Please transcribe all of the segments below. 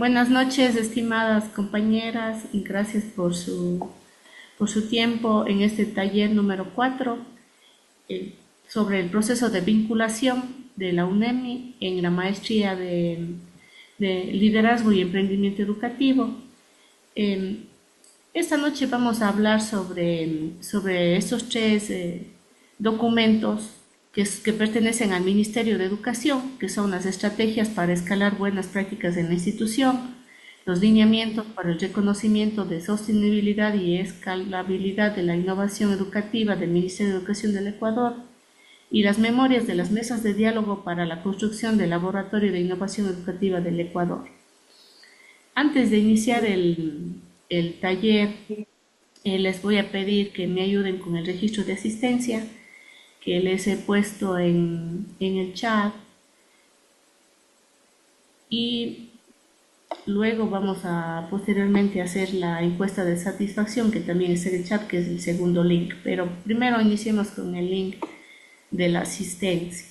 Buenas noches, estimadas compañeras, y gracias por su tiempo en este taller número 4 sobre el proceso de vinculación de la UNEMI en la maestría de liderazgo y emprendimiento educativo. Eh, esta noche vamos a hablar sobre estos tres documentos que pertenecen al Ministerio de Educación, que son las estrategias para escalar buenas prácticas en la institución, los lineamientos para el reconocimiento de sostenibilidad y escalabilidad de la innovación educativa del Ministerio de Educación del Ecuador y las memorias de las mesas de diálogo para la construcción del Laboratorio de Innovación Educativa del Ecuador. Antes de iniciar el taller, les voy a pedir que me ayuden con el registro de asistencia que les he puesto en el chat y luego vamos a posteriormente hacer la encuesta de satisfacción que también está en el chat, que es el segundo link. Pero primero iniciemos con el link de la asistencia.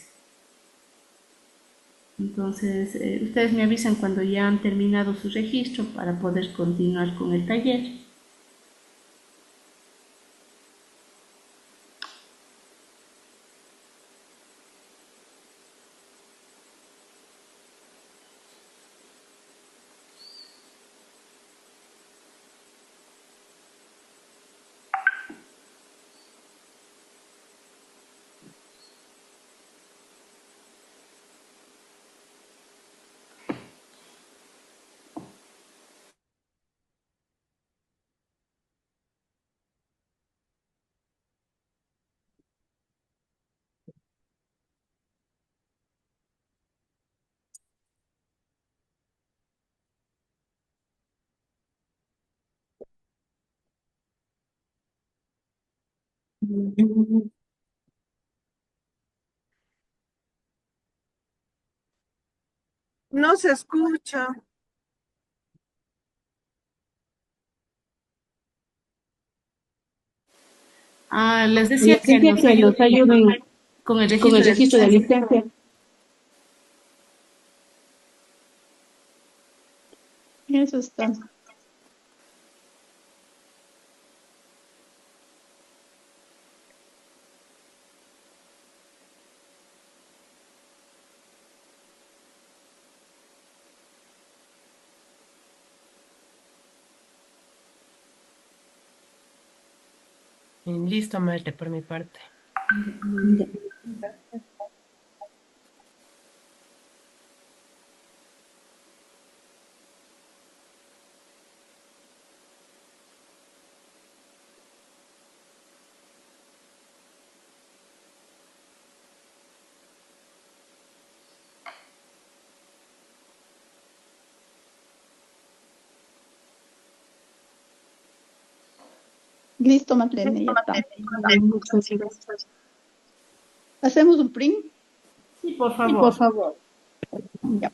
Entonces, ustedes me avisan cuando ya han terminado su registro para poder continuar con el taller. No se escucha. Les decía Les que decía nos que nos ayuden ayuden con el con registro el de registro de asistencia. asistencia. Eso está. Listo, Malte, por mi parte. Listo, Matlene, ya está. Muchas gracias. ¿Hacemos un print? Sí, por Sí, por favor. favor. Ya.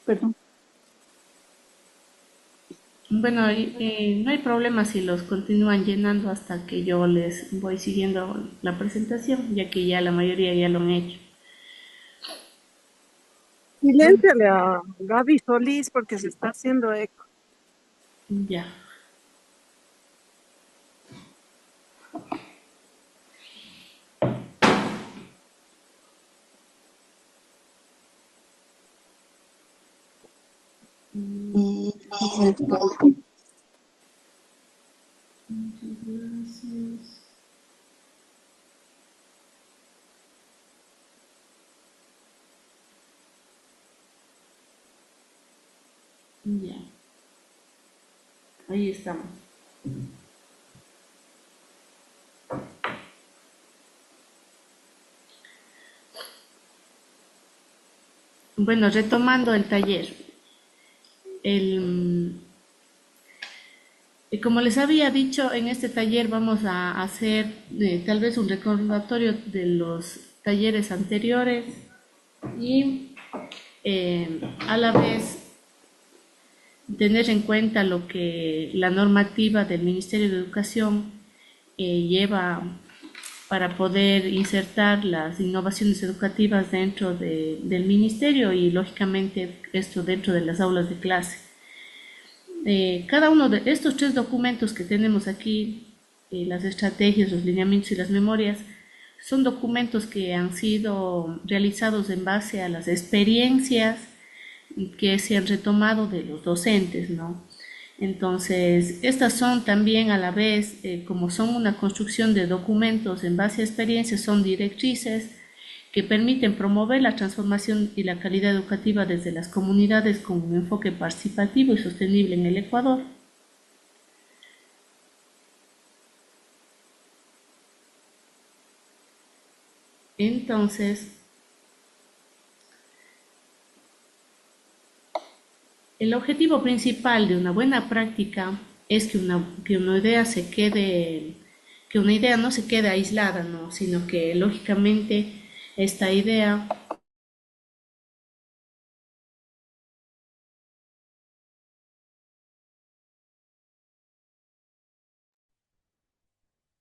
Perdón. Bueno, no hay problema si los continúan llenando hasta que yo les voy siguiendo la presentación, ya que ya la mayoría ya lo han hecho. Bueno, Silénciale a Gaby Solís porque se está haciendo eco. ya. Muchas gracias. Ya, ahí estamos. Bueno, retomando el taller, el, como les había dicho, en este taller vamos a hacer tal vez un recordatorio de los talleres anteriores y a la vez tener en cuenta lo que la normativa del Ministerio de Educación lleva para poder insertar las innovaciones educativas dentro del ministerio y lógicamente esto dentro de las aulas de clase. Cada uno de estos tres documentos que tenemos aquí, las estrategias, los lineamientos y las memorias, son documentos que han sido realizados en base a las experiencias que se han retomado de los docentes, ¿no? Entonces, estas son también a la vez, como son una construcción de documentos en base a experiencias, son directrices que permiten promover la transformación y la calidad educativa desde las comunidades con un enfoque participativo y sostenible en el Ecuador. Entonces, el objetivo principal de una buena práctica es que una idea se quede, que una idea no se quede aislada, ¿no? Sino que lógicamente esta idea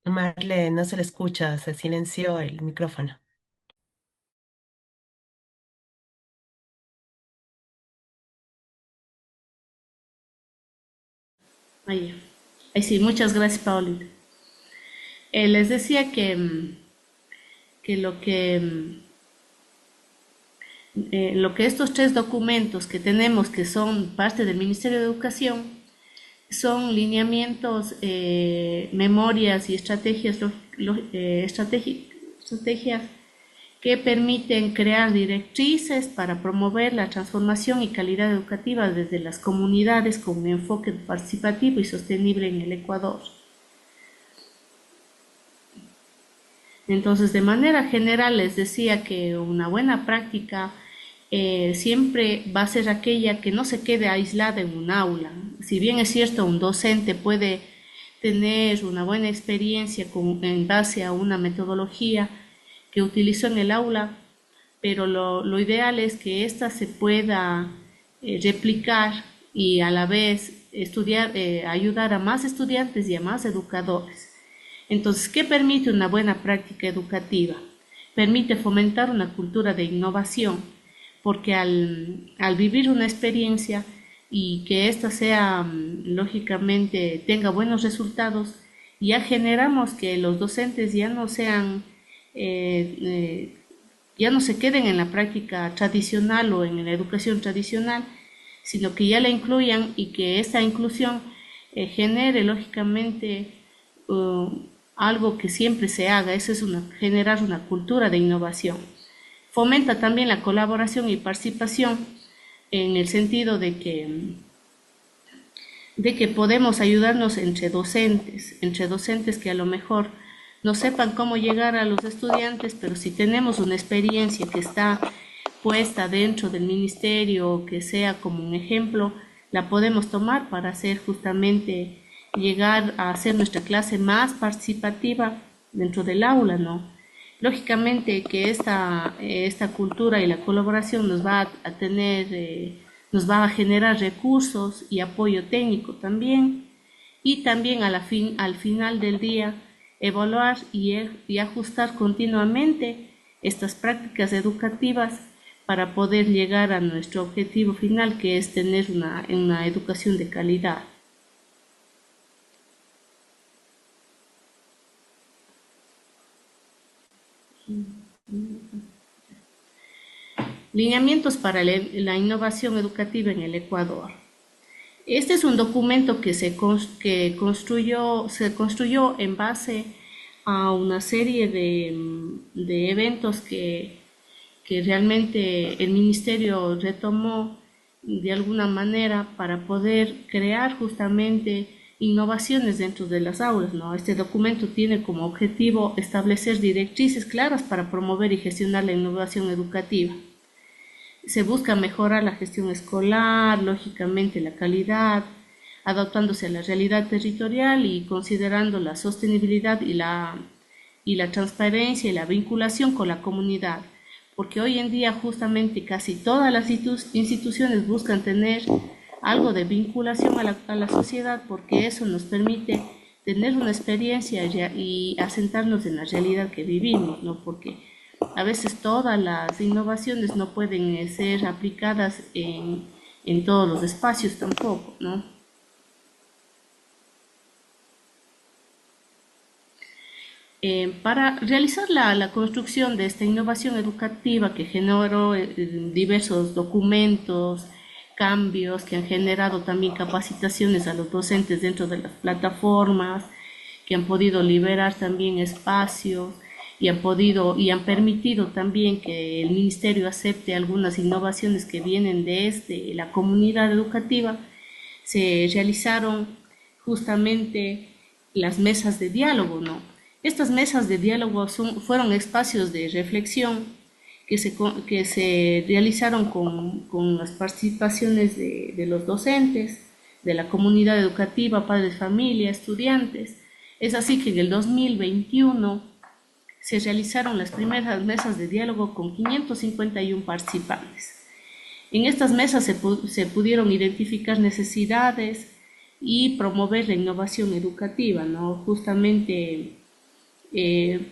Marle, no se le escucha, se silenció el micrófono. ahí, ahí sí, muchas gracias, Paulina. Les decía que lo que estos tres documentos que tenemos, que son parte del Ministerio de Educación, son lineamientos, memorias y estrategias, estrategias que permiten crear directrices para promover la transformación y calidad educativa desde las comunidades con un enfoque participativo y sostenible en el Ecuador. Entonces, de manera general, les decía que una buena práctica siempre va a ser aquella que no se quede aislada en un aula. Si bien es cierto, un docente puede tener una buena experiencia en base a una metodología que utilizó en el aula, pero lo ideal es que ésta se pueda replicar y a la vez estudiar, ayudar a más estudiantes y a más educadores. Entonces, ¿qué permite una buena práctica educativa? Permite fomentar una cultura de innovación, porque al vivir una experiencia y que ésta sea, lógicamente, tenga buenos resultados, ya generamos que los docentes ya no sean, ya no se queden en la práctica tradicional o en la educación tradicional, sino que ya la incluyan y que esta inclusión genere, lógicamente, algo que siempre se haga, eso es generar una cultura de innovación. Fomenta también la colaboración y participación en el sentido de que podemos ayudarnos entre docentes que a lo mejor no sepan cómo llegar a los estudiantes, pero si tenemos una experiencia que está puesta dentro del ministerio, que sea como un ejemplo, la podemos tomar para hacer justamente llegar a hacer nuestra clase más participativa dentro del aula, ¿no? Lógicamente que esta cultura y la colaboración nos va a tener, nos va a generar recursos y apoyo técnico también, y también al final del día evaluar y ajustar continuamente estas prácticas educativas para poder llegar a nuestro objetivo final, que es tener una educación de calidad. Lineamientos para la innovación educativa en el Ecuador. Este es un documento que se construyó en base a una serie de eventos que realmente el Ministerio retomó de alguna manera para poder crear justamente innovaciones dentro de las aulas, ¿no? Este documento tiene como objetivo establecer directrices claras para promover y gestionar la innovación educativa. Se busca mejorar la gestión escolar, lógicamente la calidad, adaptándose a la realidad territorial y considerando la sostenibilidad y la transparencia y la vinculación con la comunidad, porque hoy en día justamente casi todas las instituciones buscan tener algo de vinculación a la sociedad, porque eso nos permite tener una experiencia y asentarnos en la realidad que vivimos, ¿no? Porque a veces todas las innovaciones no pueden ser aplicadas en todos los espacios tampoco, ¿no? Para realizar la construcción de esta innovación educativa que generó diversos documentos, cambios que han generado también capacitaciones a los docentes dentro de las plataformas, que han podido liberar también espacios y han permitido también que el ministerio acepte algunas innovaciones que vienen desde la comunidad educativa. Se realizaron justamente las mesas de diálogo, ¿no? Estas mesas de diálogo fueron espacios de reflexión que se realizaron con las participaciones de los docentes, de la comunidad educativa, padres de familia, estudiantes. Es así que en el 2021 se realizaron las primeras mesas de diálogo con 551 participantes. En estas mesas se pudieron identificar necesidades y promover la innovación educativa, ¿no? Justamente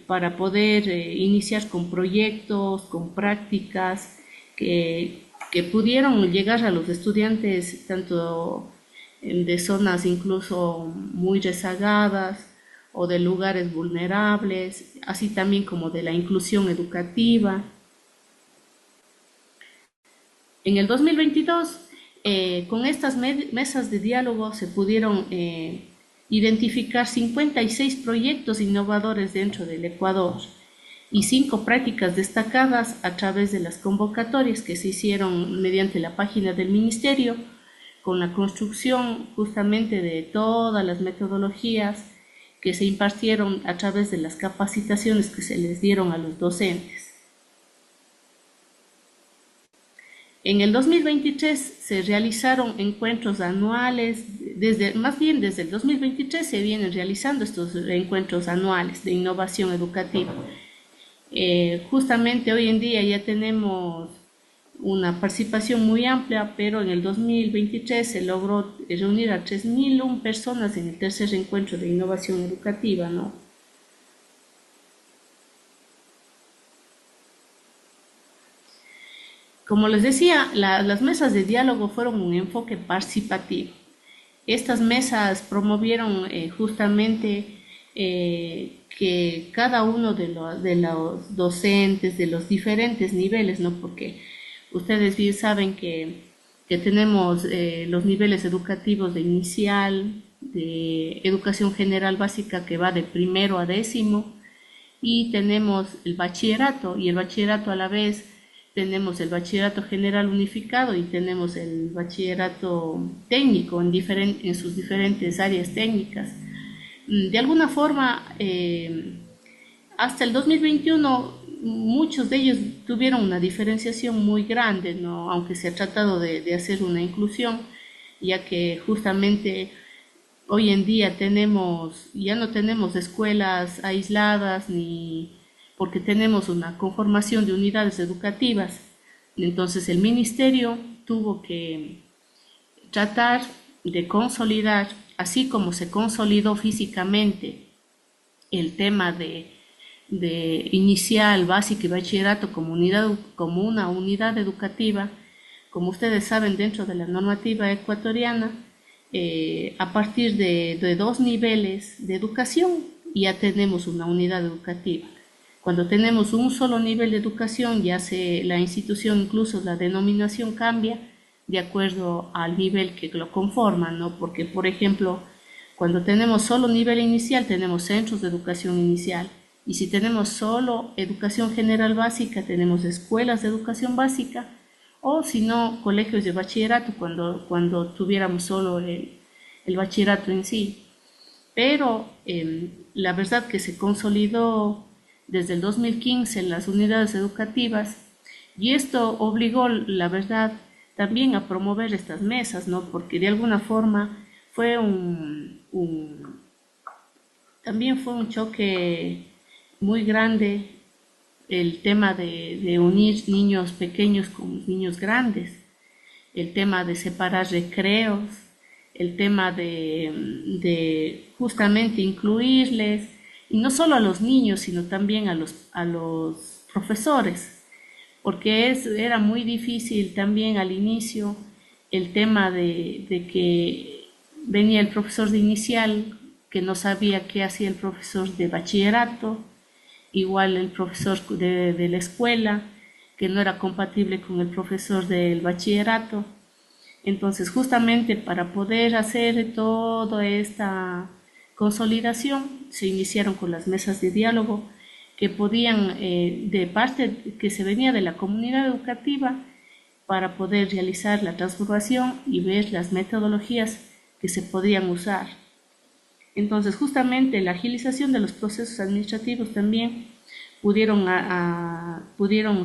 para poder iniciar con proyectos, con prácticas que pudieron llegar a los estudiantes tanto de zonas incluso muy rezagadas o de lugares vulnerables, así también como de la inclusión educativa. En el 2022, con estas mesas de diálogo se pudieron identificar 56 proyectos innovadores dentro del Ecuador y 5 prácticas destacadas a través de las convocatorias que se hicieron mediante la página del Ministerio, con la construcción justamente de todas las metodologías que se impartieron a través de las capacitaciones que se les dieron a los docentes. En el 2023 se realizaron encuentros anuales, más bien desde el 2023 se vienen realizando estos encuentros anuales de innovación educativa. Justamente hoy en día ya tenemos una participación muy amplia, pero en el 2023 se logró reunir a 3.001 personas en el tercer encuentro de innovación educativa, ¿no? Como les decía, las mesas de diálogo fueron un enfoque participativo. Estas mesas promovieron justamente que cada uno de los docentes de los diferentes niveles, ¿no? Porque ustedes bien saben que tenemos los niveles educativos de inicial, de educación general básica que va de primero a décimo, y tenemos el bachillerato, y el bachillerato a la vez tenemos el bachillerato general unificado y tenemos el bachillerato técnico en sus diferentes áreas técnicas. De alguna forma, hasta el 2021 muchos de ellos tuvieron una diferenciación muy grande, ¿no? Aunque se ha tratado de hacer una inclusión, ya que justamente hoy en día ya no tenemos escuelas aisladas porque tenemos una conformación de unidades educativas. Entonces el ministerio tuvo que tratar de consolidar, así como se consolidó físicamente el tema de inicial, básico y bachillerato como una unidad educativa. Como ustedes saben, dentro de la normativa ecuatoriana, a partir de 2 niveles de educación ya tenemos una unidad educativa. Cuando tenemos un solo nivel de educación, la institución, incluso la denominación cambia de acuerdo al nivel que lo conforma, ¿no? Porque, por ejemplo, cuando tenemos solo nivel inicial, tenemos centros de educación inicial. Y si tenemos solo educación general básica, tenemos escuelas de educación básica o si no, colegios de bachillerato cuando tuviéramos solo el bachillerato en sí. Pero la verdad que se consolidó desde el 2015 en las unidades educativas y esto obligó, la verdad, también a promover estas mesas, ¿no? Porque de alguna forma fue también fue un choque muy grande el tema de unir niños pequeños con niños grandes, el tema de separar recreos, el tema de justamente incluirles, y no solo a los niños, sino también a los profesores, porque era muy difícil también al inicio el tema de que venía el profesor de inicial que no sabía qué hacía el profesor de bachillerato, igual el profesor de la escuela, que no era compatible con el profesor del bachillerato. Entonces, justamente para poder hacer toda esta consolidación, se iniciaron con las mesas de diálogo que podían, de parte que se venía de la comunidad educativa, para poder realizar la transformación y ver las metodologías que se podían usar. Entonces, justamente la agilización de los procesos administrativos también pudieron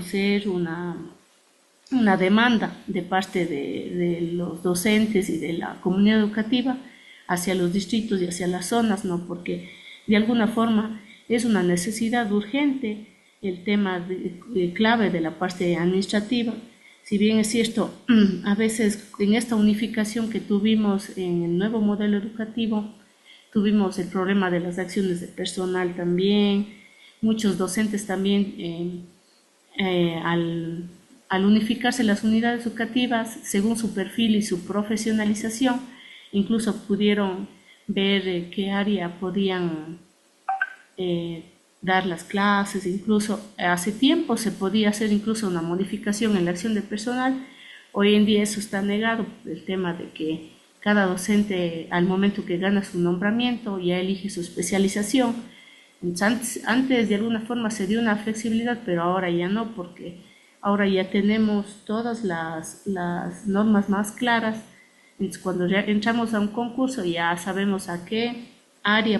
ser una demanda de parte de los docentes y de la comunidad educativa hacia los distritos y hacia las zonas, ¿no? Porque de alguna forma es una necesidad urgente el tema clave de la parte administrativa. Si bien es cierto, a veces en esta unificación que tuvimos en el nuevo modelo educativo, tuvimos el problema de las acciones de personal también, muchos docentes también al unificarse las unidades educativas según su perfil y su profesionalización, incluso pudieron ver qué área podían dar las clases, incluso hace tiempo se podía hacer incluso una modificación en la acción del personal. Hoy en día eso está negado, el tema de que cada docente al momento que gana su nombramiento ya elige su especialización. Antes de alguna forma se dio una flexibilidad, pero ahora ya no, porque ahora ya tenemos todas las normas más claras. Entonces, cuando ya entramos a un concurso ya sabemos a qué área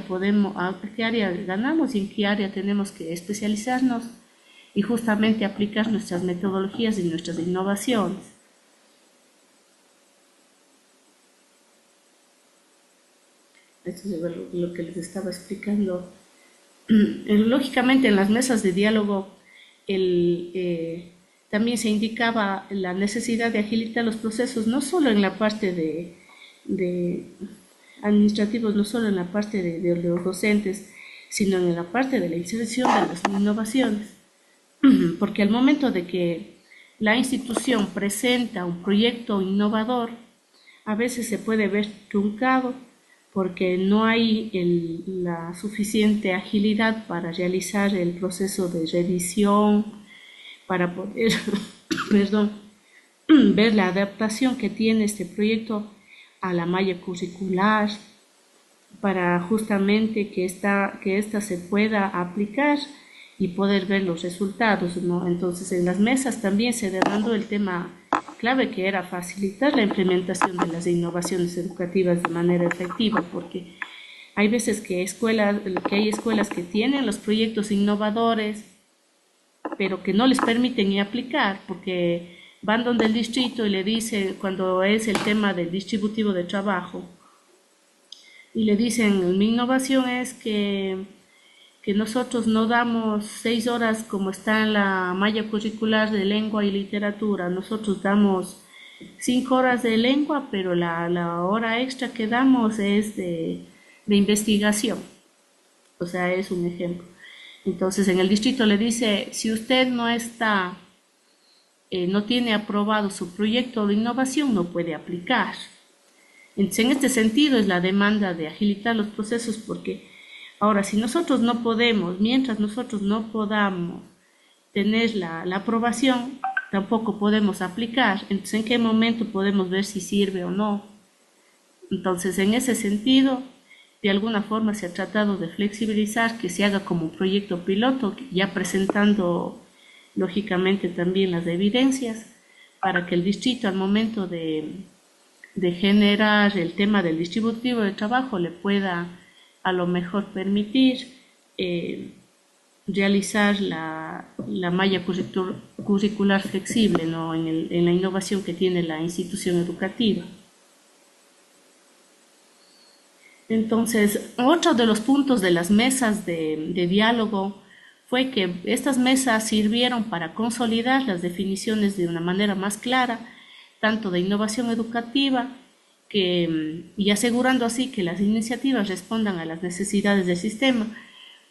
ganamos y en qué área tenemos que especializarnos y justamente aplicar nuestras metodologías y nuestras innovaciones. Esto es lo que les estaba explicando. Lógicamente en las mesas de diálogo también se indicaba la necesidad de agilitar los procesos, no solo en la parte de administrativos, no solo en la parte de los docentes, sino en la parte de la inserción de las innovaciones. Porque al momento de que la institución presenta un proyecto innovador, a veces se puede ver truncado porque no hay la suficiente agilidad para realizar el proceso de revisión, para poder ver la adaptación que tiene este proyecto a la malla curricular, para justamente que esta se pueda aplicar y poder ver los resultados, ¿no? Entonces, en las mesas también se dando el tema clave que era facilitar la implementación de las innovaciones educativas de manera efectiva, porque hay veces que hay escuelas que tienen los proyectos innovadores, pero que no les permiten ni aplicar, porque van donde el distrito y le dicen, cuando es el tema del distributivo de trabajo, y le dicen, mi innovación es que nosotros no damos 6 horas como está en la malla curricular de lengua y literatura, nosotros damos 5 horas de lengua, pero la hora extra que damos es de investigación. O sea, es un ejemplo. Entonces, en el distrito le dice, si usted no tiene aprobado su proyecto de innovación, no puede aplicar. Entonces, en este sentido es la demanda de agilitar los procesos, porque ahora, si nosotros no podemos, mientras nosotros no podamos tener la aprobación, tampoco podemos aplicar. Entonces, ¿en qué momento podemos ver si sirve o no? Entonces, en ese sentido, de alguna forma se ha tratado de flexibilizar, que se haga como un proyecto piloto, ya presentando lógicamente también las evidencias, para que el distrito al momento de generar el tema del distributivo de trabajo le pueda a lo mejor permitir realizar la malla curricular flexible, ¿no? en la innovación que tiene la institución educativa. Entonces, otro de los puntos de las mesas de diálogo fue que estas mesas sirvieron para consolidar las definiciones de una manera más clara, tanto de innovación educativa, y asegurando así que las iniciativas respondan a las necesidades del sistema,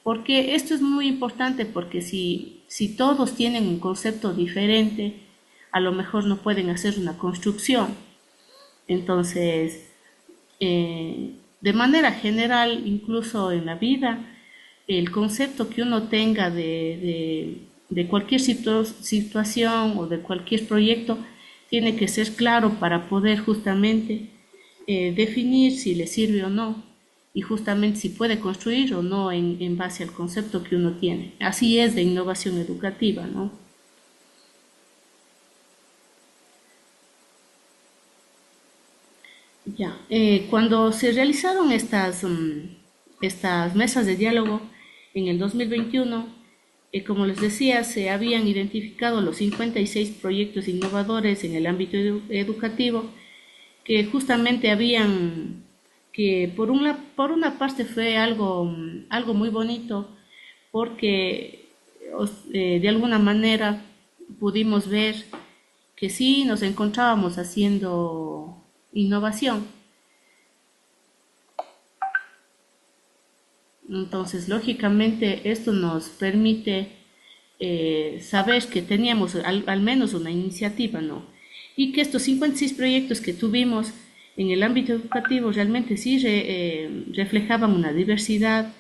porque esto es muy importante, porque si todos tienen un concepto diferente, a lo mejor no pueden hacer una construcción. Entonces, de manera general, incluso en la vida, el concepto que uno tenga de cualquier situación o de cualquier proyecto tiene que ser claro para poder justamente definir si le sirve o no, y justamente si puede construir o no en base al concepto que uno tiene. Así es de innovación educativa, ¿no? Ya, cuando se realizaron estas mesas de diálogo en el 2021, como les decía, se habían identificado los 56 proyectos innovadores en el ámbito educativo, que justamente que por una parte fue algo muy bonito, porque de alguna manera pudimos ver que sí nos encontrábamos haciendo innovación. Entonces, lógicamente, esto nos permite saber que teníamos al menos una iniciativa, ¿no? Y que estos 56 proyectos que tuvimos en el ámbito educativo realmente sí reflejaban una diversidad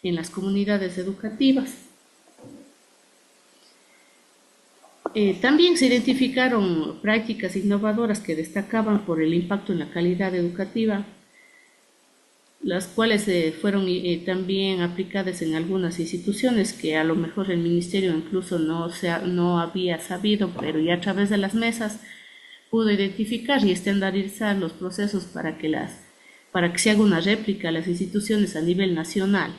en las comunidades educativas. También se identificaron prácticas innovadoras que destacaban por el impacto en la calidad educativa, las cuales fueron también aplicadas en algunas instituciones que a lo mejor el ministerio incluso no había sabido, pero ya a través de las mesas pudo identificar y estandarizar los procesos para que se haga una réplica a las instituciones a nivel nacional.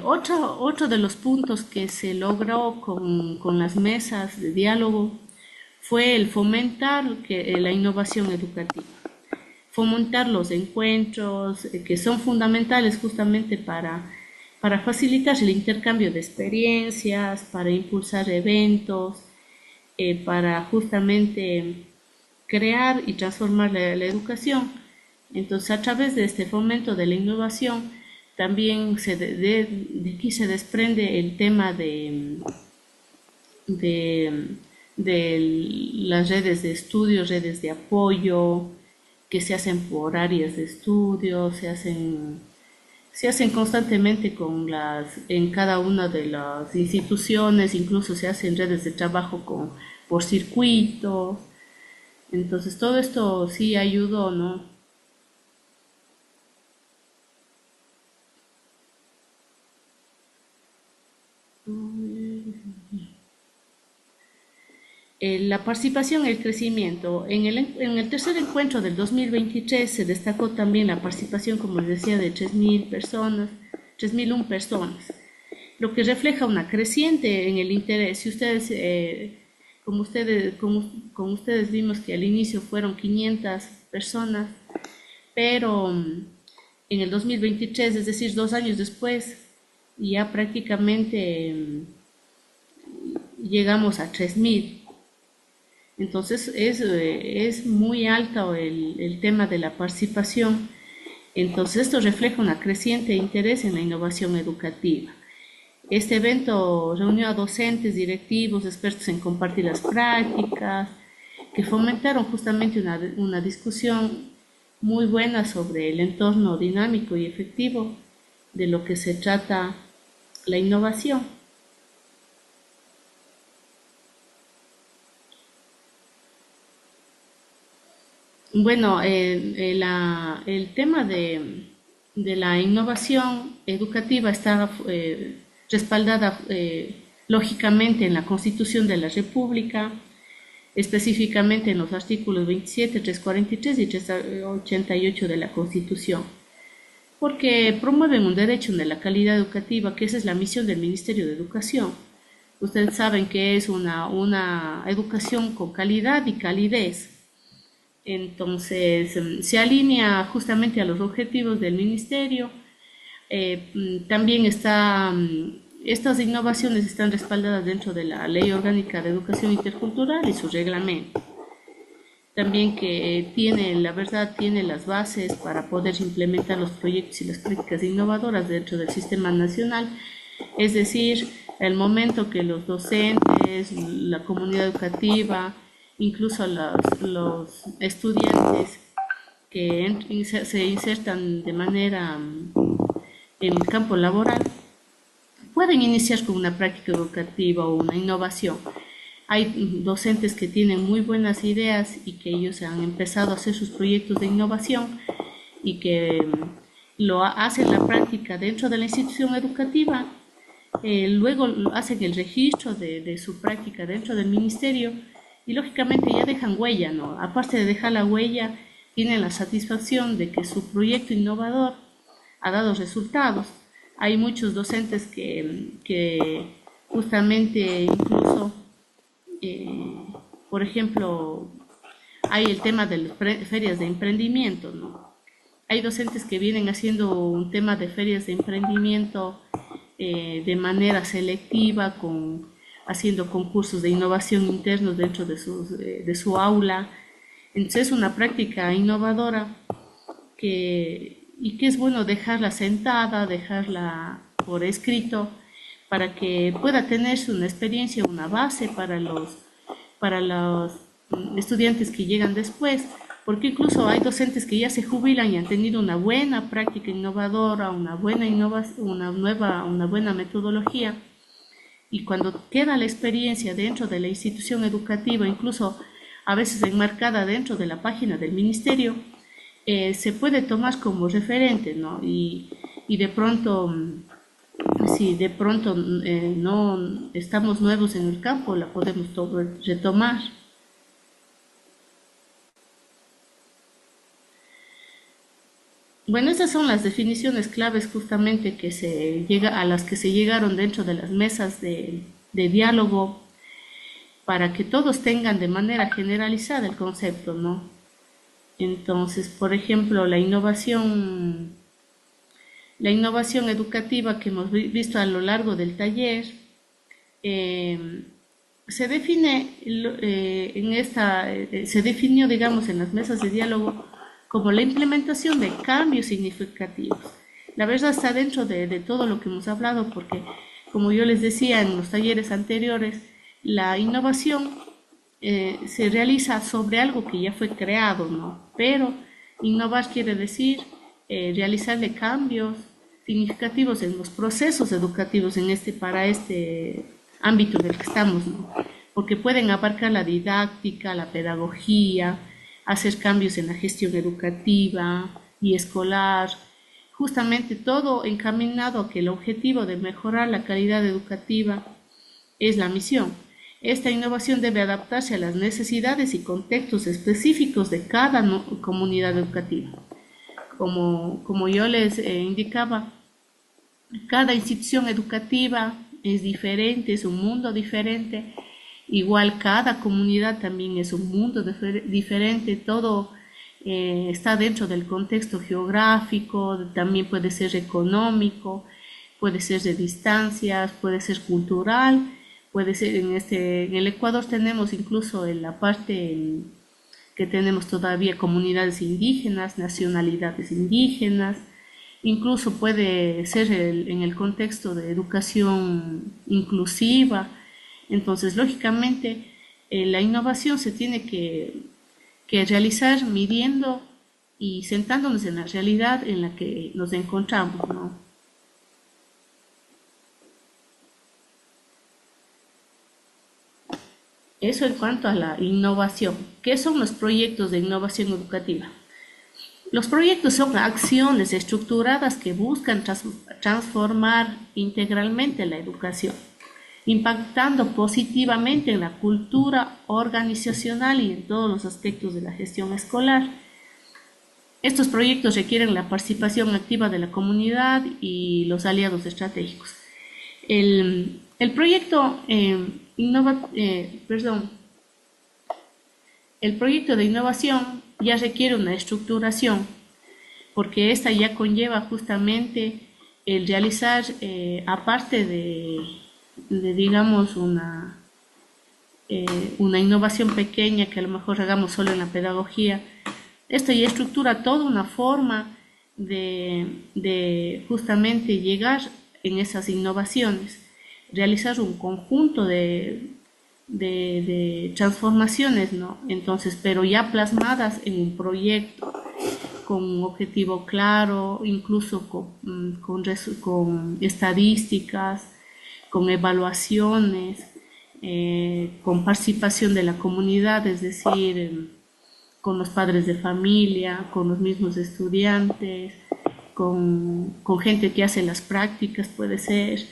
Otro de los puntos que se logró con las mesas de diálogo fue el fomentar la innovación educativa, fomentar los encuentros que son fundamentales justamente para facilitar el intercambio de experiencias, para impulsar eventos, para justamente crear y transformar la educación. Entonces, a través de este fomento de la innovación, también de aquí se desprende el tema de las redes de estudio, redes de apoyo, que se hacen por áreas de estudio, se hacen constantemente en cada una de las instituciones, incluso se hacen redes de trabajo por circuitos. Entonces, todo esto sí ayudó, ¿no? La participación y el crecimiento. En el tercer encuentro del 2023 se destacó también la participación, como les decía, de 3.000 personas, 3.001 personas, lo que refleja una creciente en el interés. Si como ustedes vimos que al inicio fueron 500 personas, pero en el 2023, es decir, 2 años después, ya prácticamente llegamos a 3.000. Entonces es muy alto el tema de la participación. Entonces esto refleja un creciente interés en la innovación educativa. Este evento reunió a docentes, directivos, expertos en compartir las prácticas, que fomentaron justamente una discusión muy buena sobre el entorno dinámico y efectivo de lo que se trata la innovación. Bueno, el tema de la innovación educativa está respaldada lógicamente en la Constitución de la República, específicamente en los artículos 27, 343 y 388 de la Constitución, porque promueven un derecho de la calidad educativa, que esa es la misión del Ministerio de Educación. Ustedes saben que es una educación con calidad y calidez. Entonces, se alinea justamente a los objetivos del Ministerio. También estas innovaciones están respaldadas dentro de la Ley Orgánica de Educación Intercultural y su reglamento. También que tiene las bases para poder implementar los proyectos y las prácticas innovadoras dentro del sistema nacional. Es decir, el momento que los docentes, la comunidad educativa, incluso los estudiantes que se insertan de manera en el campo laboral, pueden iniciar con una práctica educativa o una innovación. Hay docentes que tienen muy buenas ideas y que ellos han empezado a hacer sus proyectos de innovación y que lo hacen la práctica dentro de la institución educativa. Luego hacen el registro de su práctica dentro del ministerio y lógicamente ya dejan huella, ¿no? Aparte de dejar la huella, tienen la satisfacción de que su proyecto innovador ha dado resultados. Hay muchos docentes que justamente incluso, por ejemplo, hay el tema de las ferias de emprendimiento, ¿no? Hay docentes que vienen haciendo un tema de ferias de emprendimiento de manera selectiva, haciendo concursos de innovación internos dentro de su aula. Entonces es una práctica innovadora y que es bueno dejarla sentada, dejarla por escrito, para que pueda tenerse una experiencia, una base para los estudiantes que llegan después, porque incluso hay docentes que ya se jubilan y han tenido una buena práctica innovadora, una buena metodología, y cuando queda la experiencia dentro de la institución educativa, incluso a veces enmarcada dentro de la página del ministerio, se puede tomar como referente, ¿no? Y de pronto, si de pronto no estamos nuevos en el campo, la podemos retomar. Bueno, estas son las definiciones claves justamente a las que se llegaron dentro de las mesas de diálogo, para que todos tengan de manera generalizada el concepto, ¿no? Entonces, por ejemplo, la innovación educativa que hemos visto a lo largo del taller se definió, digamos, en las mesas de diálogo como la implementación de cambios significativos. La verdad está dentro de todo lo que hemos hablado, porque, como yo les decía en los talleres anteriores, la innovación se realiza sobre algo que ya fue creado, ¿no? Pero innovar quiere decir realizarle cambios significativos en los procesos educativos para este ámbito en el que estamos, ¿no? Porque pueden abarcar la didáctica, la pedagogía, hacer cambios en la gestión educativa y escolar, justamente todo encaminado a que el objetivo de mejorar la calidad educativa es la misión. Esta innovación debe adaptarse a las necesidades y contextos específicos de cada comunidad educativa. Como yo les indicaba, cada institución educativa es diferente, es un mundo diferente. Igual cada comunidad también es un mundo diferente, todo está dentro del contexto geográfico, también puede ser económico, puede ser de distancias, puede ser cultural, puede ser en el Ecuador tenemos incluso en la parte que tenemos todavía comunidades indígenas, nacionalidades indígenas, incluso puede ser en el contexto de educación inclusiva. Entonces, lógicamente, la innovación se tiene que realizar midiendo y sentándonos en la realidad en la que nos encontramos, ¿no? Eso en cuanto a la innovación. ¿Qué son los proyectos de innovación educativa? Los proyectos son acciones estructuradas que buscan transformar integralmente la educación, impactando positivamente en la cultura organizacional y en todos los aspectos de la gestión escolar. Estos proyectos requieren la participación activa de la comunidad y los aliados estratégicos. El proyecto el proyecto de innovación ya requiere una estructuración, porque esta ya conlleva justamente el realizar, aparte de digamos, una innovación pequeña que a lo mejor hagamos solo en la pedagogía, esto ya estructura toda una forma de justamente llegar en esas innovaciones, realizar un conjunto de transformaciones, ¿no? Entonces, pero ya plasmadas en un proyecto con un objetivo claro, incluso con estadísticas, con evaluaciones, con participación de la comunidad, es decir, con los padres de familia, con los mismos estudiantes, con gente que hace las prácticas, puede ser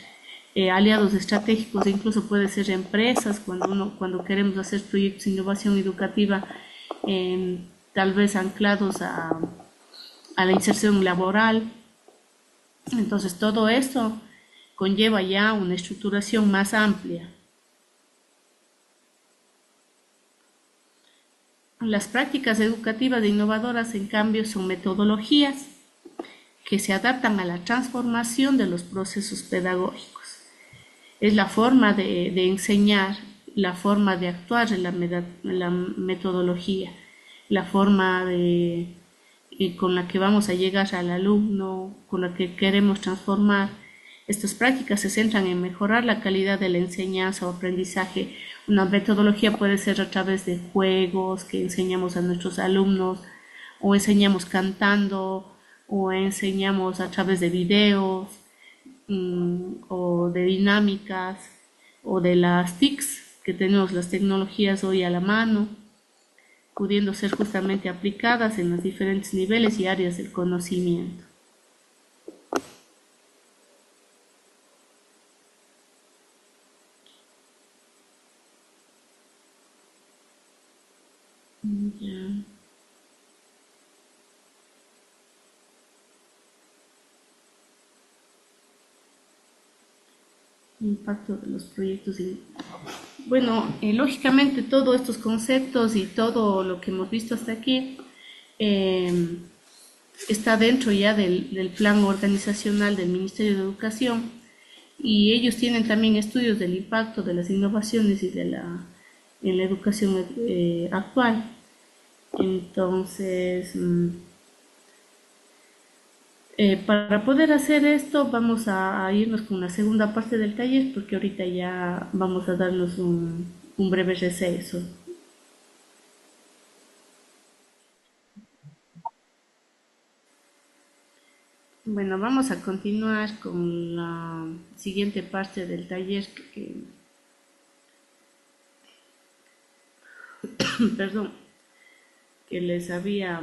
aliados estratégicos, incluso puede ser empresas, cuando queremos hacer proyectos de innovación educativa, tal vez anclados a la inserción laboral. Entonces todo esto conlleva ya una estructuración más amplia. Las prácticas educativas innovadoras, en cambio, son metodologías que se adaptan a la transformación de los procesos pedagógicos. Es la forma de enseñar, la forma de actuar en la metodología, la forma con la que vamos a llegar al alumno, con la que queremos transformar. Estas prácticas se centran en mejorar la calidad de la enseñanza o aprendizaje. Una metodología puede ser a través de juegos que enseñamos a nuestros alumnos, o enseñamos cantando, o enseñamos a través de videos, o de dinámicas, o de las TICs que tenemos las tecnologías hoy a la mano, pudiendo ser justamente aplicadas en los diferentes niveles y áreas del conocimiento. Ya. Impacto de los proyectos. Bueno, lógicamente todos estos conceptos y todo lo que hemos visto hasta aquí está dentro ya del plan organizacional del Ministerio de Educación, y ellos tienen también estudios del impacto de las innovaciones y en la educación actual. Entonces, para poder hacer esto vamos a irnos con la segunda parte del taller, porque ahorita ya vamos a darnos un breve receso. Bueno, vamos a continuar con la siguiente parte del taller perdón, que les había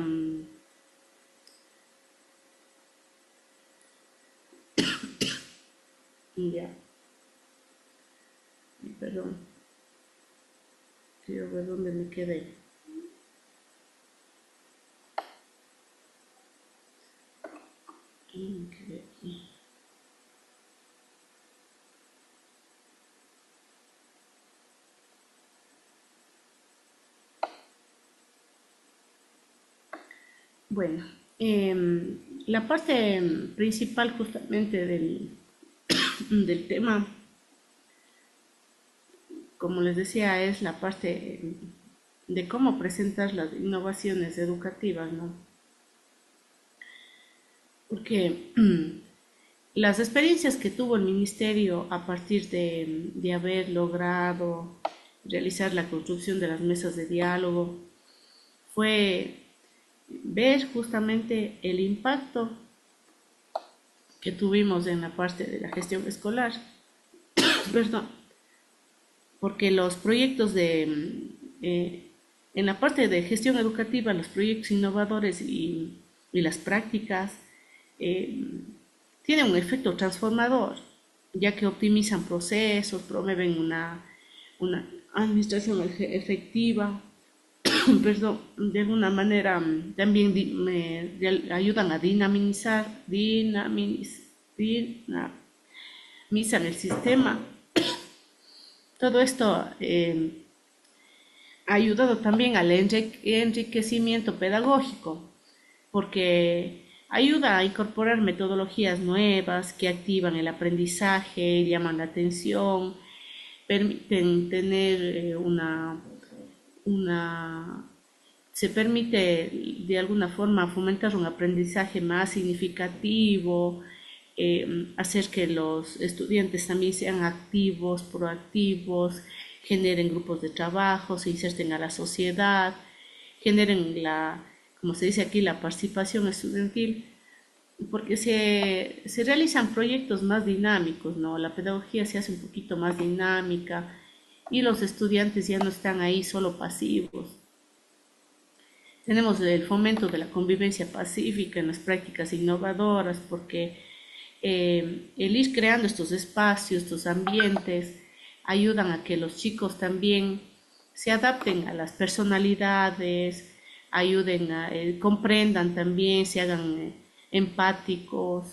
ya, perdón, quiero ver dónde me quedé. Me quedé aquí. Bueno, la parte principal justamente del tema, como les decía, es la parte de cómo presentar las innovaciones educativas, ¿no? Porque las experiencias que tuvo el Ministerio a partir de haber logrado realizar la construcción de las mesas de diálogo fue ver justamente el impacto que tuvimos en la parte de la gestión escolar, perdón, porque los proyectos en la parte de gestión educativa, los proyectos innovadores y y las prácticas tienen un efecto transformador, ya que optimizan procesos, promueven una administración efectiva, perdón, de alguna manera también ayudan a dinamizar el sistema. Todo esto ha ayudado también al enriquecimiento pedagógico, porque ayuda a incorporar metodologías nuevas que activan el aprendizaje, llaman la atención, permiten tener se permite de alguna forma fomentar un aprendizaje más significativo, hacer que los estudiantes también sean activos, proactivos, generen grupos de trabajo, se inserten a la sociedad, generen como se dice aquí, la participación estudiantil, porque se realizan proyectos más dinámicos, ¿no? La pedagogía se hace un poquito más dinámica y los estudiantes ya no están ahí solo pasivos. Tenemos el fomento de la convivencia pacífica en las prácticas innovadoras, porque el ir creando estos espacios, estos ambientes, ayudan a que los chicos también se adapten a las personalidades, ayuden comprendan también, se hagan empáticos,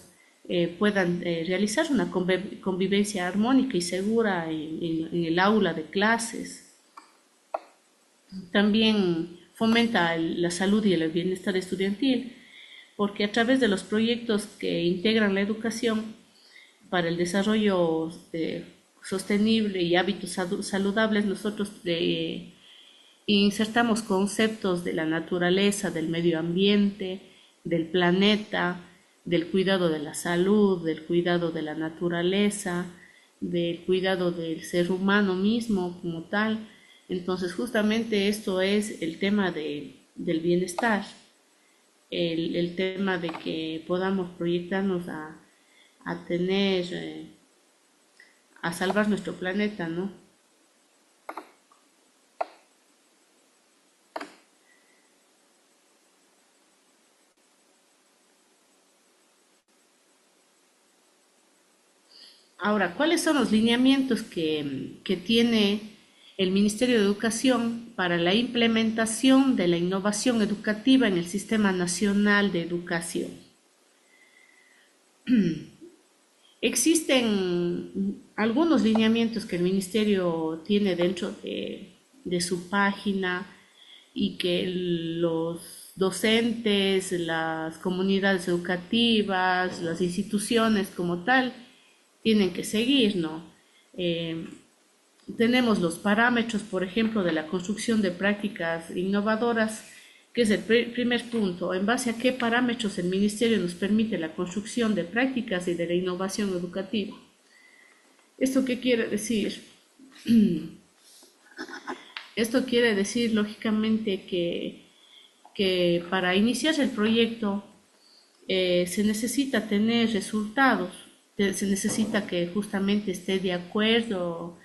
puedan realizar una convivencia armónica y segura en el aula de clases. También fomenta la salud y el bienestar estudiantil, porque a través de los proyectos que integran la educación para el desarrollo sostenible y hábitos saludables, nosotros insertamos conceptos de la naturaleza, del medio ambiente, del planeta, del cuidado de la salud, del cuidado de la naturaleza, del cuidado del ser humano mismo como tal. Entonces, justamente esto es el tema del bienestar, el tema de que podamos proyectarnos a tener, a salvar nuestro planeta, ¿no? Ahora, ¿cuáles son los lineamientos que tiene el Ministerio de Educación para la implementación de la innovación educativa en el Sistema Nacional de Educación? Existen algunos lineamientos que el Ministerio tiene dentro de su página y que los docentes, las comunidades educativas, las instituciones como tal, tienen que seguir, ¿no? Tenemos los parámetros, por ejemplo, de la construcción de prácticas innovadoras, que es el primer punto. ¿En base a qué parámetros el Ministerio nos permite la construcción de prácticas y de la innovación educativa? ¿Esto qué quiere decir? Esto quiere decir, lógicamente, que para iniciar el proyecto se necesita tener resultados, se necesita que justamente estén de acuerdo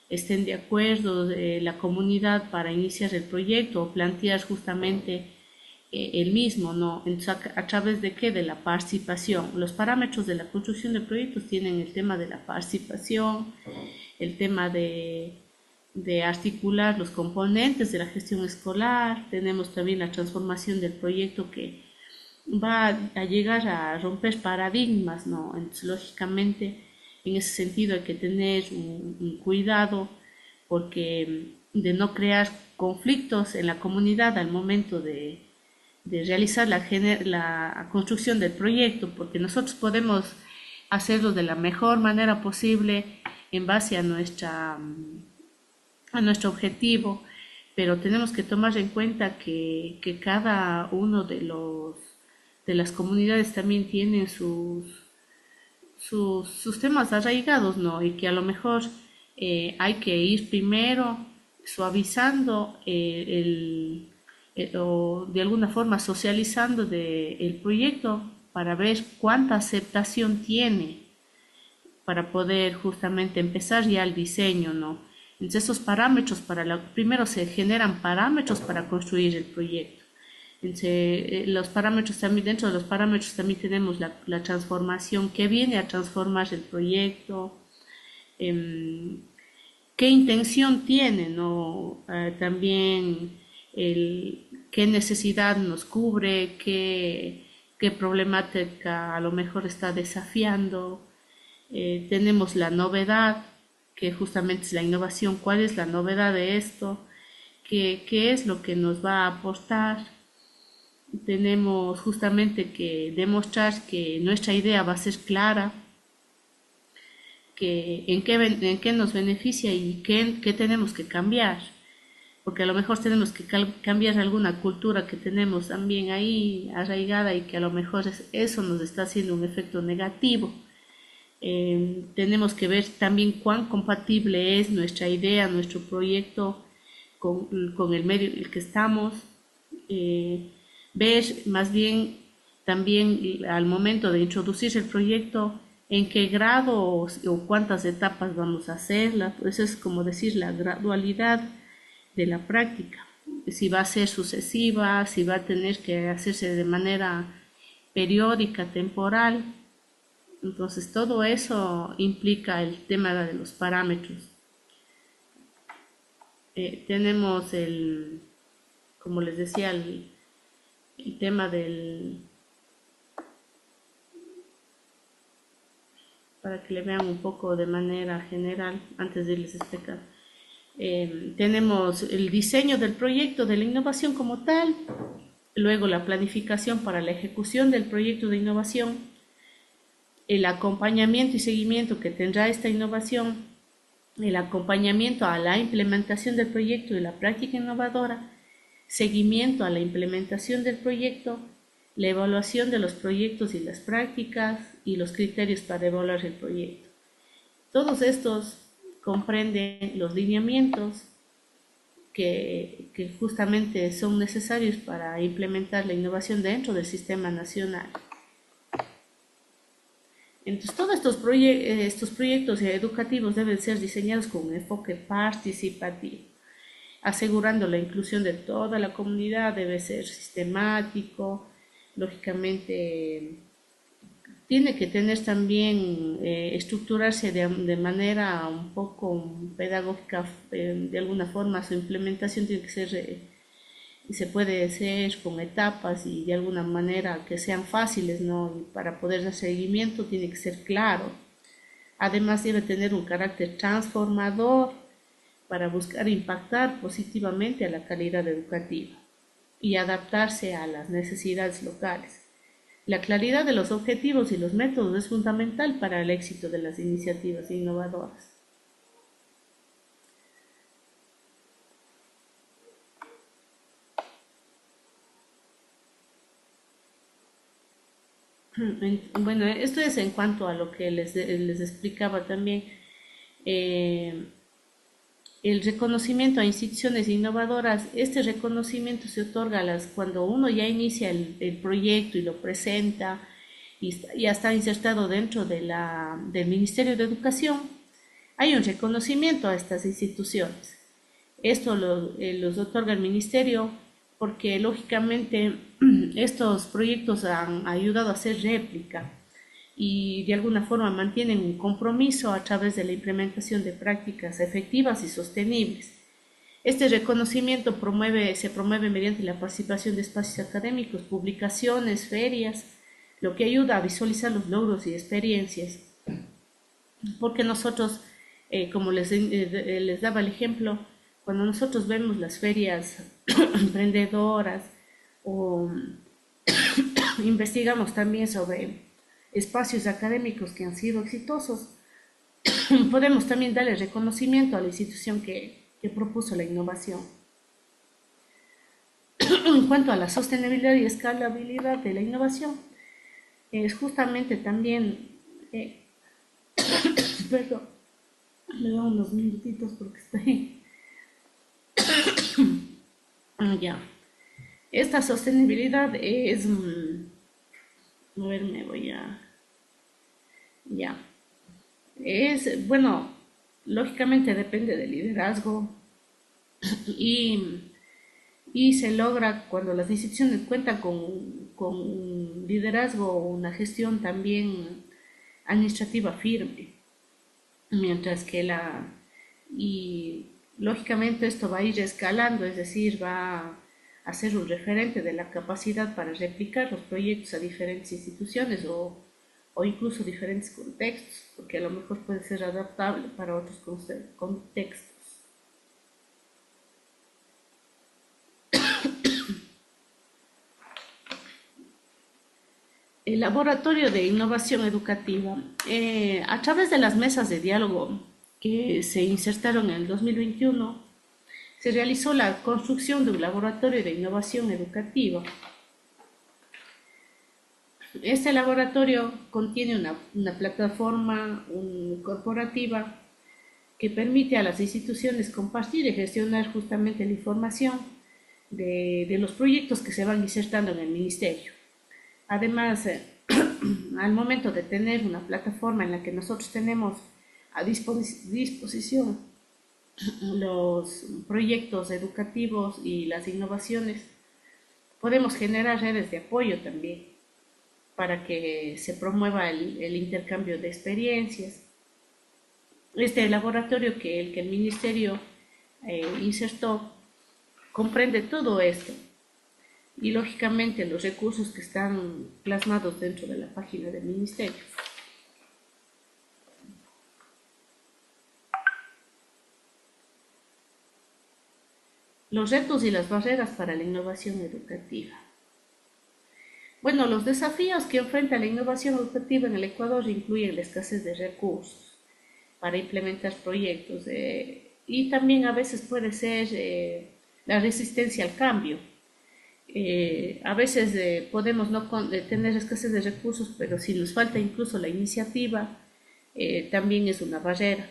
la comunidad para iniciar el proyecto o plantear justamente el mismo, ¿no? Entonces, ¿a través de qué? De la participación. Los parámetros de la construcción de proyectos tienen el tema de la participación, el tema de articular los componentes de la gestión escolar, tenemos también la transformación del proyecto que va a llegar a romper paradigmas, ¿no? Entonces, lógicamente, en ese sentido hay que tener un cuidado porque de no crear conflictos en la comunidad al momento de realizar la construcción del proyecto, porque nosotros podemos hacerlo de la mejor manera posible en base a nuestro objetivo, pero tenemos que tomar en cuenta que cada uno de las comunidades también tienen sus temas arraigados, ¿no? Y que a lo mejor hay que ir primero suavizando o de alguna forma socializando el proyecto para ver cuánta aceptación tiene para poder justamente empezar ya el diseño, ¿no? Entonces esos parámetros primero se generan parámetros para construir el proyecto. Los parámetros también, dentro de los parámetros también tenemos la transformación, que viene a transformar el proyecto, qué intención tiene, ¿no? También qué necesidad nos cubre, qué problemática a lo mejor está desafiando. Tenemos la novedad, que justamente es la innovación. ¿Cuál es la novedad de esto? ¿Qué es lo que nos va a aportar? Tenemos justamente que demostrar que nuestra idea va a ser clara, que en qué nos beneficia y qué tenemos que cambiar, porque a lo mejor tenemos que cambiar alguna cultura que tenemos también ahí arraigada y que a lo mejor eso nos está haciendo un efecto negativo. Tenemos que ver también cuán compatible es nuestra idea, nuestro proyecto con el medio en el que estamos. Ver más bien también al momento de introducir el proyecto en qué grado o cuántas etapas vamos a hacerla. Eso es como decir la gradualidad de la práctica. Si va a ser sucesiva, si va a tener que hacerse de manera periódica, temporal. Entonces todo eso implica el tema de los parámetros. Tenemos como les decía, el tema para que le vean un poco de manera general antes de irles a explicar. Tenemos el diseño del proyecto de la innovación como tal, luego la planificación para la ejecución del proyecto de innovación, el acompañamiento y seguimiento que tendrá esta innovación, el acompañamiento a la implementación del proyecto y la práctica innovadora, seguimiento a la implementación del proyecto, la evaluación de los proyectos y las prácticas y los criterios para evaluar el proyecto. Todos estos comprenden los lineamientos que justamente son necesarios para implementar la innovación dentro del sistema nacional. Entonces, todos estos proyectos educativos deben ser diseñados con un enfoque participativo, asegurando la inclusión de toda la comunidad. Debe ser sistemático, lógicamente tiene que tener también, estructurarse de manera un poco pedagógica, de alguna forma su implementación tiene que ser, se puede hacer con etapas y de alguna manera que sean fáciles, ¿no? Y para poder dar seguimiento tiene que ser claro. Además debe tener un carácter transformador para buscar impactar positivamente a la calidad educativa y adaptarse a las necesidades locales. La claridad de los objetivos y los métodos es fundamental para el éxito de las iniciativas innovadoras. Bueno, esto es en cuanto a lo que les explicaba también. El reconocimiento a instituciones innovadoras, este reconocimiento se otorga cuando uno ya inicia el proyecto y lo presenta y ya está insertado dentro del Ministerio de Educación. Hay un reconocimiento a estas instituciones. Esto los otorga el Ministerio porque lógicamente estos proyectos han ayudado a hacer réplica y de alguna forma mantienen un compromiso a través de la implementación de prácticas efectivas y sostenibles. Este reconocimiento se promueve mediante la participación de espacios académicos, publicaciones, ferias, lo que ayuda a visualizar los logros y experiencias. Porque nosotros, como les daba el ejemplo, cuando nosotros vemos las ferias emprendedoras o investigamos también sobre espacios académicos que han sido exitosos, podemos también darle reconocimiento a la institución que propuso la innovación. En cuanto a la sostenibilidad y escalabilidad de la innovación, es justamente también, perdón, me da unos minutitos porque estoy... ya. Esta sostenibilidad es... a ver, me voy a... Ya. Bueno, lógicamente depende del liderazgo y y se logra cuando las instituciones cuentan con un liderazgo o una gestión también administrativa firme, mientras que y lógicamente esto va a ir escalando, es decir, va a ser un referente de la capacidad para replicar los proyectos a diferentes instituciones o incluso diferentes contextos, porque a lo mejor puede ser adaptable para otros contextos. El Laboratorio de Innovación Educativa, a través de las mesas de diálogo que se insertaron en el 2021, se realizó la construcción de un laboratorio de innovación educativa. Este laboratorio contiene una plataforma corporativa que permite a las instituciones compartir y gestionar justamente la información de los proyectos que se van insertando en el ministerio. Además, al momento de tener una plataforma en la que nosotros tenemos a disposición los proyectos educativos y las innovaciones, podemos generar redes de apoyo también para que se promueva el intercambio de experiencias. Este laboratorio que el Ministerio insertó comprende todo esto y lógicamente los recursos que están plasmados dentro de la página del Ministerio. Los retos y las barreras para la innovación educativa. Bueno, los desafíos que enfrenta la innovación educativa en el Ecuador incluyen la escasez de recursos para implementar proyectos y también a veces puede ser la resistencia al cambio. A veces podemos no tener escasez de recursos, pero si nos falta incluso la iniciativa, también es una barrera.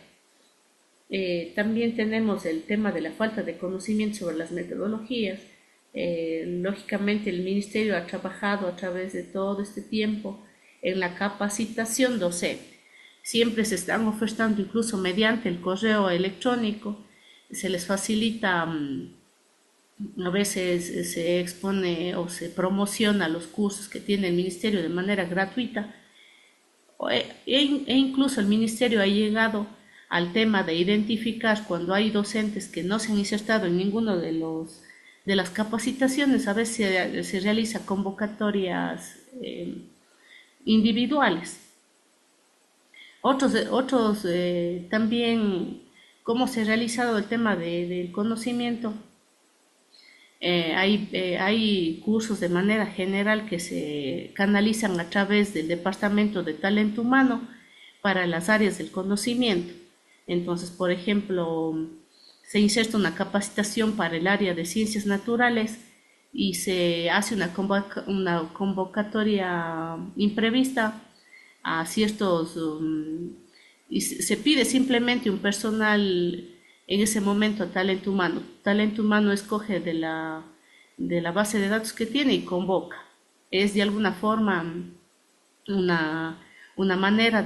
También tenemos el tema de la falta de conocimiento sobre las metodologías. Lógicamente el Ministerio ha trabajado a través de todo este tiempo en la capacitación docente. Siempre se están ofertando incluso mediante el correo electrónico, se les facilita, a veces se expone o se promociona los cursos que tiene el Ministerio de manera gratuita e incluso el Ministerio ha llegado al tema de identificar cuando hay docentes que no se han insertado en ninguno de las capacitaciones. A veces se realiza convocatorias individuales. Otros también, cómo se ha realizado el tema del conocimiento. Hay cursos de manera general que se canalizan a través del Departamento de Talento Humano para las áreas del conocimiento. Entonces, por ejemplo, se inserta una capacitación para el área de ciencias naturales y se hace una convocatoria imprevista a ciertos, y se pide simplemente un personal en ese momento talento humano. Talento humano escoge de la base de datos que tiene y convoca. Es de alguna forma una manera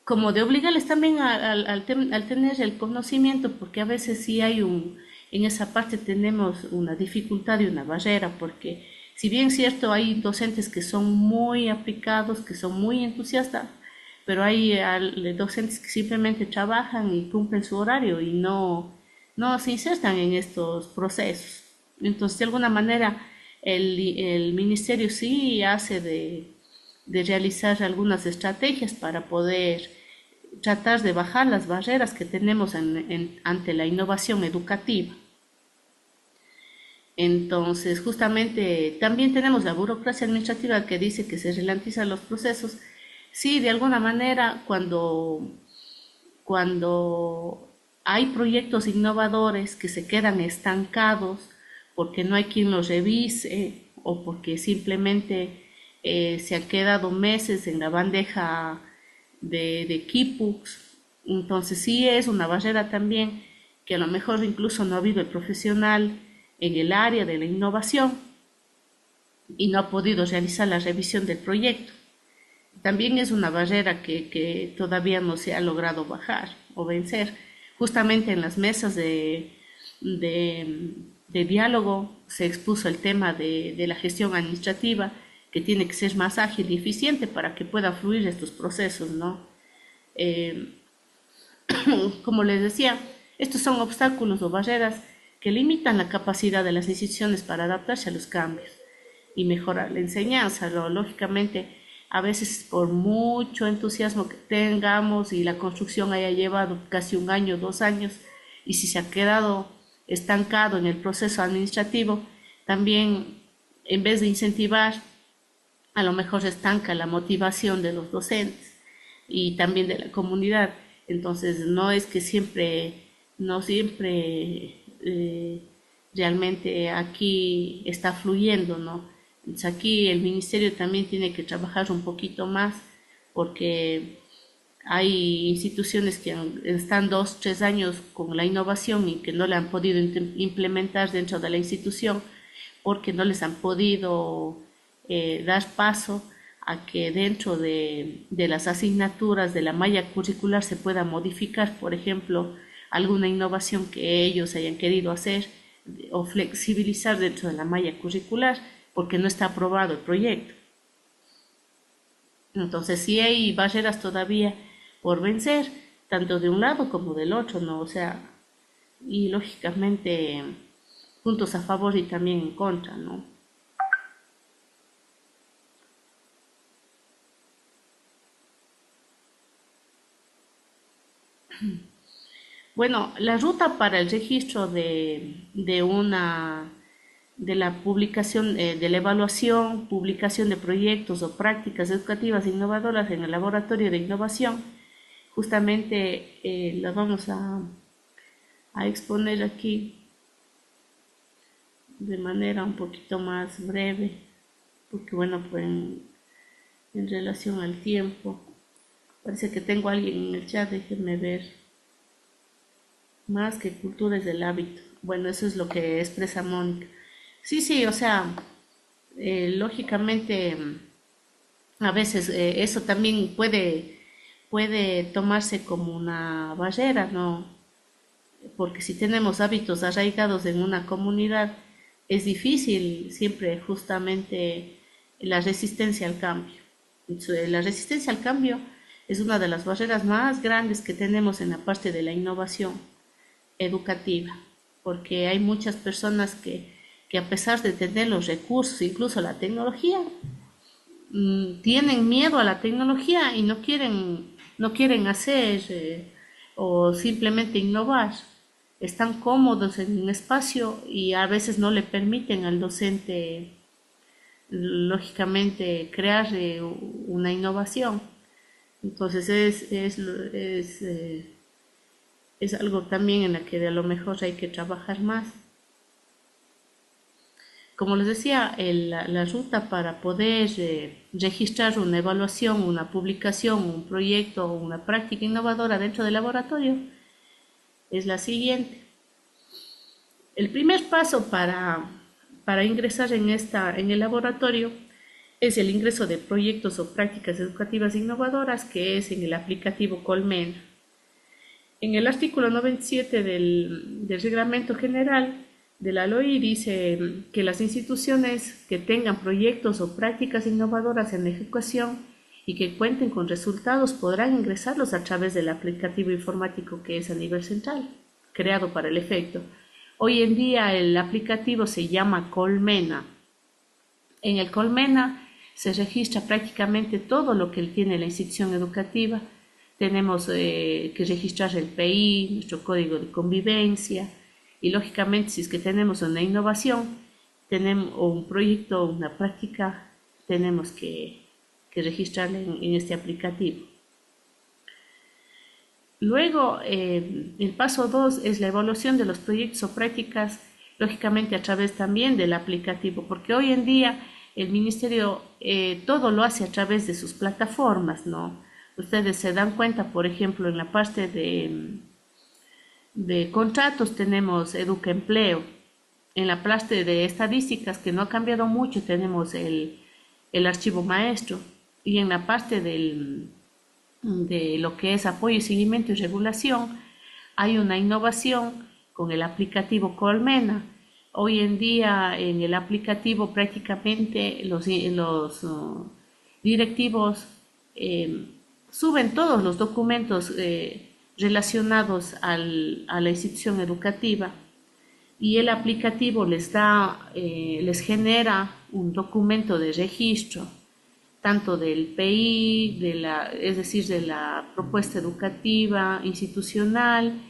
como de obligarles también al tener el conocimiento, porque a veces sí hay en esa parte tenemos una dificultad y una barrera, porque si bien es cierto hay docentes que son muy aplicados, que son muy entusiastas, pero hay docentes que simplemente trabajan y cumplen su horario y no se insertan en estos procesos. Entonces, de alguna manera, el Ministerio sí hace de realizar algunas estrategias para poder tratar de bajar las barreras que tenemos ante la innovación educativa. Entonces, justamente, también tenemos la burocracia administrativa que dice que se ralentizan los procesos. Sí, de alguna manera, cuando hay proyectos innovadores que se quedan estancados porque no hay quien los revise o porque simplemente se han quedado meses en la bandeja de Kipux, entonces sí es una barrera también que a lo mejor incluso no ha habido el profesional en el área de la innovación y no ha podido realizar la revisión del proyecto. También es una barrera que todavía no se ha logrado bajar o vencer. Justamente en las mesas de de diálogo se expuso el tema de la gestión administrativa, que tiene que ser más ágil y eficiente para que puedan fluir estos procesos, ¿no? Como les decía, estos son obstáculos o barreras que limitan la capacidad de las instituciones para adaptarse a los cambios y mejorar la enseñanza. Lógicamente, a veces por mucho entusiasmo que tengamos y la construcción haya llevado casi 1 año, 2 años, y si se ha quedado estancado en el proceso administrativo, también en vez de incentivar, a lo mejor se estanca la motivación de los docentes y también de la comunidad. Entonces no es que no siempre realmente aquí está fluyendo, ¿no? Entonces aquí el ministerio también tiene que trabajar un poquito más, porque hay instituciones que están 2, 3 años con la innovación y que no la han podido implementar dentro de la institución, porque no les han podido dar paso a que dentro de las asignaturas de la malla curricular se pueda modificar, por ejemplo, alguna innovación que ellos hayan querido hacer o flexibilizar dentro de la malla curricular, porque no está aprobado el proyecto. Entonces sí hay barreras todavía por vencer, tanto de un lado como del otro, ¿no? O sea, y lógicamente puntos a favor y también en contra, ¿no? Bueno, la ruta para el registro de la publicación, de la evaluación, publicación de proyectos o prácticas educativas innovadoras en el laboratorio de innovación, justamente la vamos a exponer aquí de manera un poquito más breve, porque bueno, pues en relación al tiempo, parece que tengo a alguien en el chat, déjenme ver. Más que cultura es del hábito. Bueno, eso es lo que expresa Mónica. Sí, o sea, lógicamente a veces eso también puede tomarse como una barrera, ¿no? Porque si tenemos hábitos arraigados en una comunidad, es difícil siempre justamente la resistencia al cambio. La resistencia al cambio es una de las barreras más grandes que tenemos en la parte de la innovación educativa, porque hay muchas personas que a pesar de tener los recursos, incluso la tecnología, tienen miedo a la tecnología y no quieren hacer o simplemente innovar. Están cómodos en un espacio y a veces no le permiten al docente, lógicamente, crear una innovación. Entonces es algo también en la que a lo mejor hay que trabajar más. Como les decía, la ruta para poder registrar una evaluación, una publicación, un proyecto o una práctica innovadora dentro del laboratorio es la siguiente. El primer paso para ingresar en el laboratorio es el ingreso de proyectos o prácticas educativas innovadoras, que es en el aplicativo Colmena. En el artículo 97 del Reglamento General de la LOI dice que las instituciones que tengan proyectos o prácticas innovadoras en la educación y que cuenten con resultados podrán ingresarlos a través del aplicativo informático que es a nivel central, creado para el efecto. Hoy en día el aplicativo se llama Colmena. En el Colmena se registra prácticamente todo lo que tiene la institución educativa. Tenemos que registrar el PI, nuestro código de convivencia, y lógicamente si es que tenemos una innovación o un proyecto o una práctica, tenemos que registrarla en este aplicativo. Luego, el paso 2 es la evaluación de los proyectos o prácticas, lógicamente a través también del aplicativo, porque hoy en día el ministerio todo lo hace a través de sus plataformas, ¿no? Ustedes se dan cuenta, por ejemplo, en la parte de contratos tenemos Educaempleo. En la parte de estadísticas, que no ha cambiado mucho, tenemos el archivo maestro. Y en la parte de lo que es apoyo, seguimiento y regulación, hay una innovación con el aplicativo Colmena. Hoy en día en el aplicativo prácticamente los directivos suben todos los documentos relacionados a la institución educativa y el aplicativo les genera un documento de registro tanto del PI, es decir, de la propuesta educativa institucional,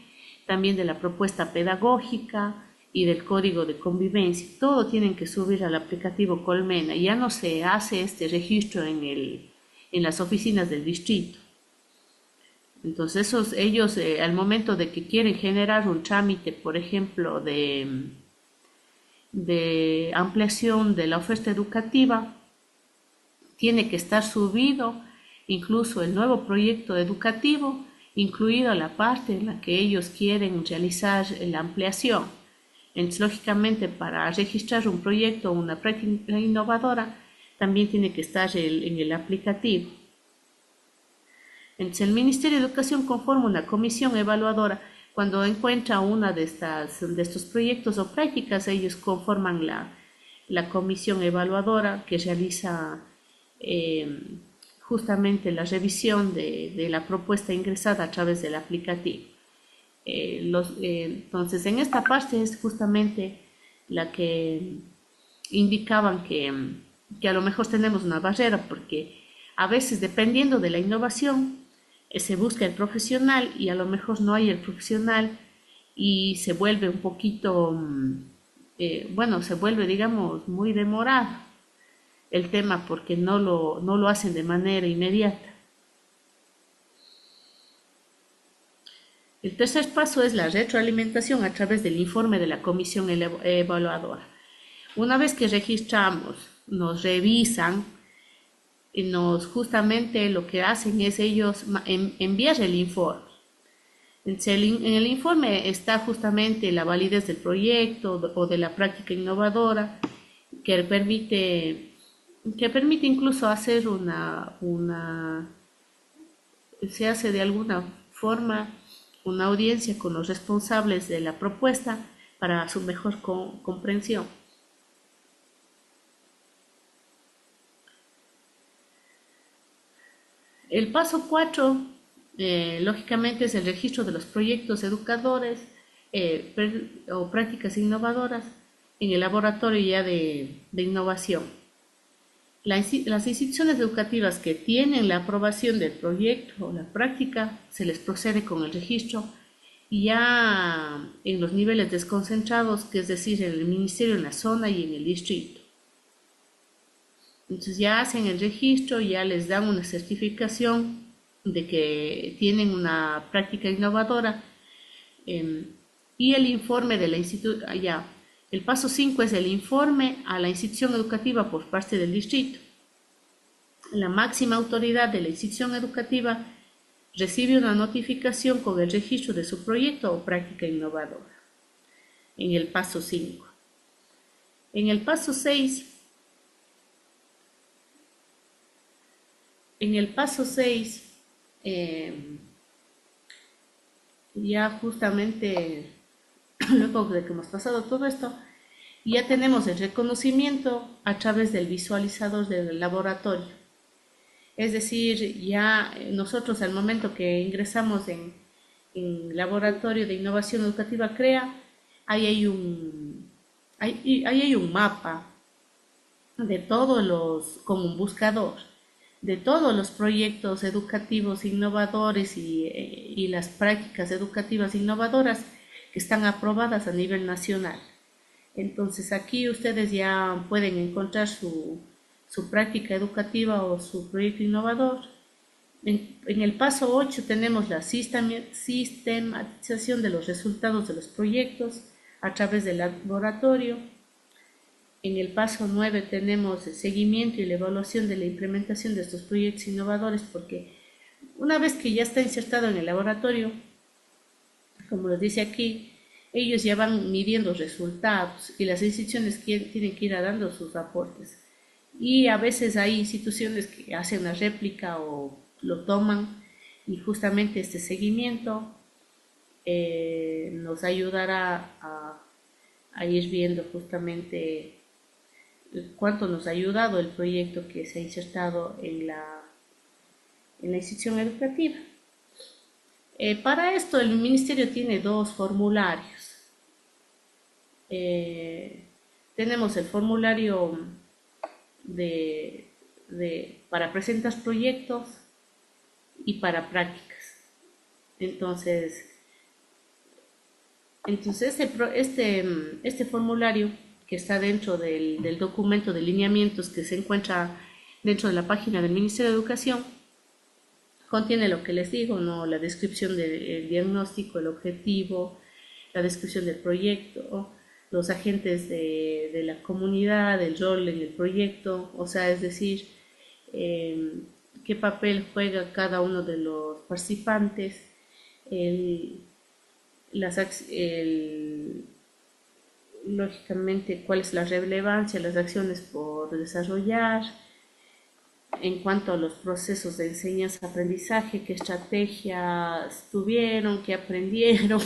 también de la propuesta pedagógica y del código de convivencia. Todo tienen que subir al aplicativo Colmena. Ya no se hace este registro en las oficinas del distrito. Entonces ellos al momento de que quieren generar un trámite, por ejemplo, de ampliación de la oferta educativa, tiene que estar subido incluso el nuevo proyecto educativo, incluido la parte en la que ellos quieren realizar la ampliación. Entonces, lógicamente, para registrar un proyecto o una práctica innovadora, también tiene que estar en el aplicativo. Entonces, el Ministerio de Educación conforma una comisión evaluadora. Cuando encuentra una de estos proyectos o prácticas, ellos conforman la comisión evaluadora que realiza justamente la revisión de la propuesta ingresada a través del aplicativo. Entonces, en esta parte es justamente la que indicaban que a lo mejor tenemos una barrera, porque a veces, dependiendo de la innovación, se busca el profesional y a lo mejor no hay el profesional y se vuelve un poquito, se vuelve, digamos, muy demorado el tema porque no lo hacen de manera inmediata. El tercer paso es la retroalimentación a través del informe de la comisión evaluadora. Una vez que registramos, nos revisan, justamente lo que hacen es ellos enviar el informe. En el informe está justamente la validez del proyecto o de la práctica innovadora que permite incluso hacer se hace de alguna forma una audiencia con los responsables de la propuesta para su mejor comprensión. El paso 4, lógicamente, es el registro de los proyectos educadores o prácticas innovadoras en el laboratorio ya de innovación. Las instituciones educativas que tienen la aprobación del proyecto o la práctica, se les procede con el registro y ya en los niveles desconcentrados, que es decir, en el ministerio, en la zona y en el distrito. Entonces ya hacen el registro, ya les dan una certificación de que tienen una práctica innovadora y el informe de la institución. El paso 5 es el informe a la institución educativa por parte del distrito. La máxima autoridad de la institución educativa recibe una notificación con el registro de su proyecto o práctica innovadora. En el paso 5. En el paso 6, ya justamente luego de que hemos pasado todo esto, ya tenemos el reconocimiento a través del visualizador del laboratorio. Es decir, ya nosotros al momento que ingresamos en Laboratorio de Innovación Educativa CREA, ahí hay un mapa de todos como un buscador, de todos los proyectos educativos innovadores y las prácticas educativas innovadoras que están aprobadas a nivel nacional. Entonces aquí ustedes ya pueden encontrar su práctica educativa o su proyecto innovador. En el paso 8 tenemos la sistematización de los resultados de los proyectos a través del laboratorio. En el paso 9 tenemos el seguimiento y la evaluación de la implementación de estos proyectos innovadores, porque una vez que ya está insertado en el laboratorio, como les dice aquí, ellos ya van midiendo resultados y las instituciones tienen que ir dando sus aportes. Y a veces hay instituciones que hacen una réplica o lo toman y justamente este seguimiento nos ayudará a ir viendo justamente cuánto nos ha ayudado el proyecto que se ha insertado en la institución educativa. Para esto el Ministerio tiene dos formularios. Tenemos el formulario para presentar proyectos y para prácticas. Entonces este formulario que está dentro del documento de lineamientos que se encuentra dentro de la página del Ministerio de Educación, contiene lo que les digo, ¿no? La descripción del diagnóstico, el objetivo, la descripción del proyecto, los agentes de la comunidad, el rol en el proyecto, o sea, es decir, qué papel juega cada uno de los participantes, lógicamente cuál es la relevancia, las acciones por desarrollar, en cuanto a los procesos de enseñanza-aprendizaje, qué estrategias tuvieron, qué aprendieron.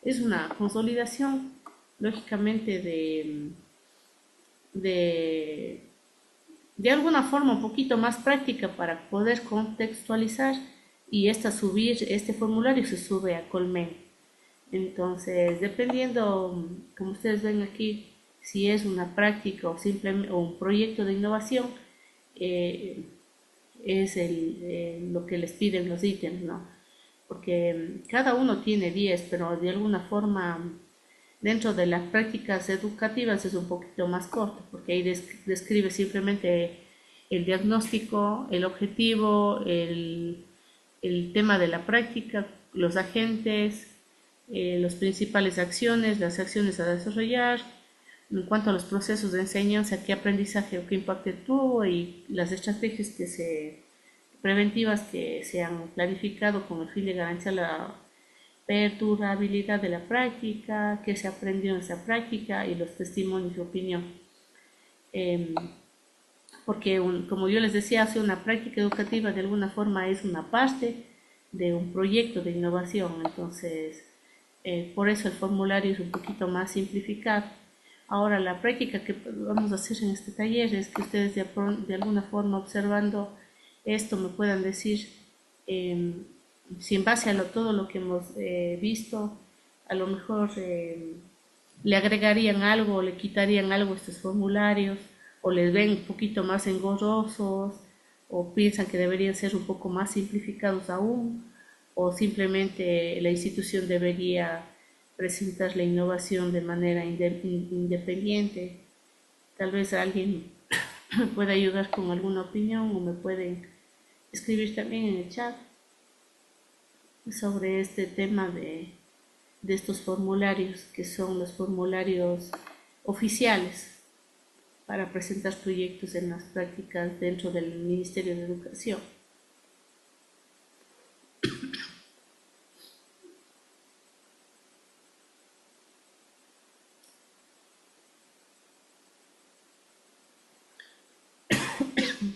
Es una consolidación, lógicamente, de alguna forma un poquito más práctica para poder contextualizar y subir, este formulario se sube a Colmen. Entonces, dependiendo, como ustedes ven aquí, si es una práctica o simplemente un proyecto de innovación, es lo que les piden los ítems, ¿no? Porque cada uno tiene 10, pero de alguna forma dentro de las prácticas educativas es un poquito más corto, porque ahí describe simplemente el diagnóstico, el objetivo, el tema de la práctica, los agentes, las principales acciones, las acciones a desarrollar, en cuanto a los procesos de enseñanza, qué aprendizaje o qué impacto tuvo y las estrategias preventivas que se han planificado con el fin de garantizar la perdurabilidad de la práctica, qué se aprendió en esa práctica y los testimonios de opinión. Porque, como yo les decía, hacer una práctica educativa de alguna forma es una parte de un proyecto de innovación, entonces por eso el formulario es un poquito más simplificado. Ahora, la práctica que vamos a hacer en este taller es que ustedes de alguna forma observando esto me puedan decir si en base a todo lo que hemos visto, a lo mejor le agregarían algo o le quitarían algo a estos formularios, o les ven un poquito más engorrosos, o piensan que deberían ser un poco más simplificados aún, o simplemente la institución debería presentar la innovación de manera independiente. Tal vez alguien me pueda ayudar con alguna opinión o me pueden escribir también en el chat sobre este tema de estos formularios, que son los formularios oficiales para presentar proyectos en las prácticas dentro del Ministerio de Educación.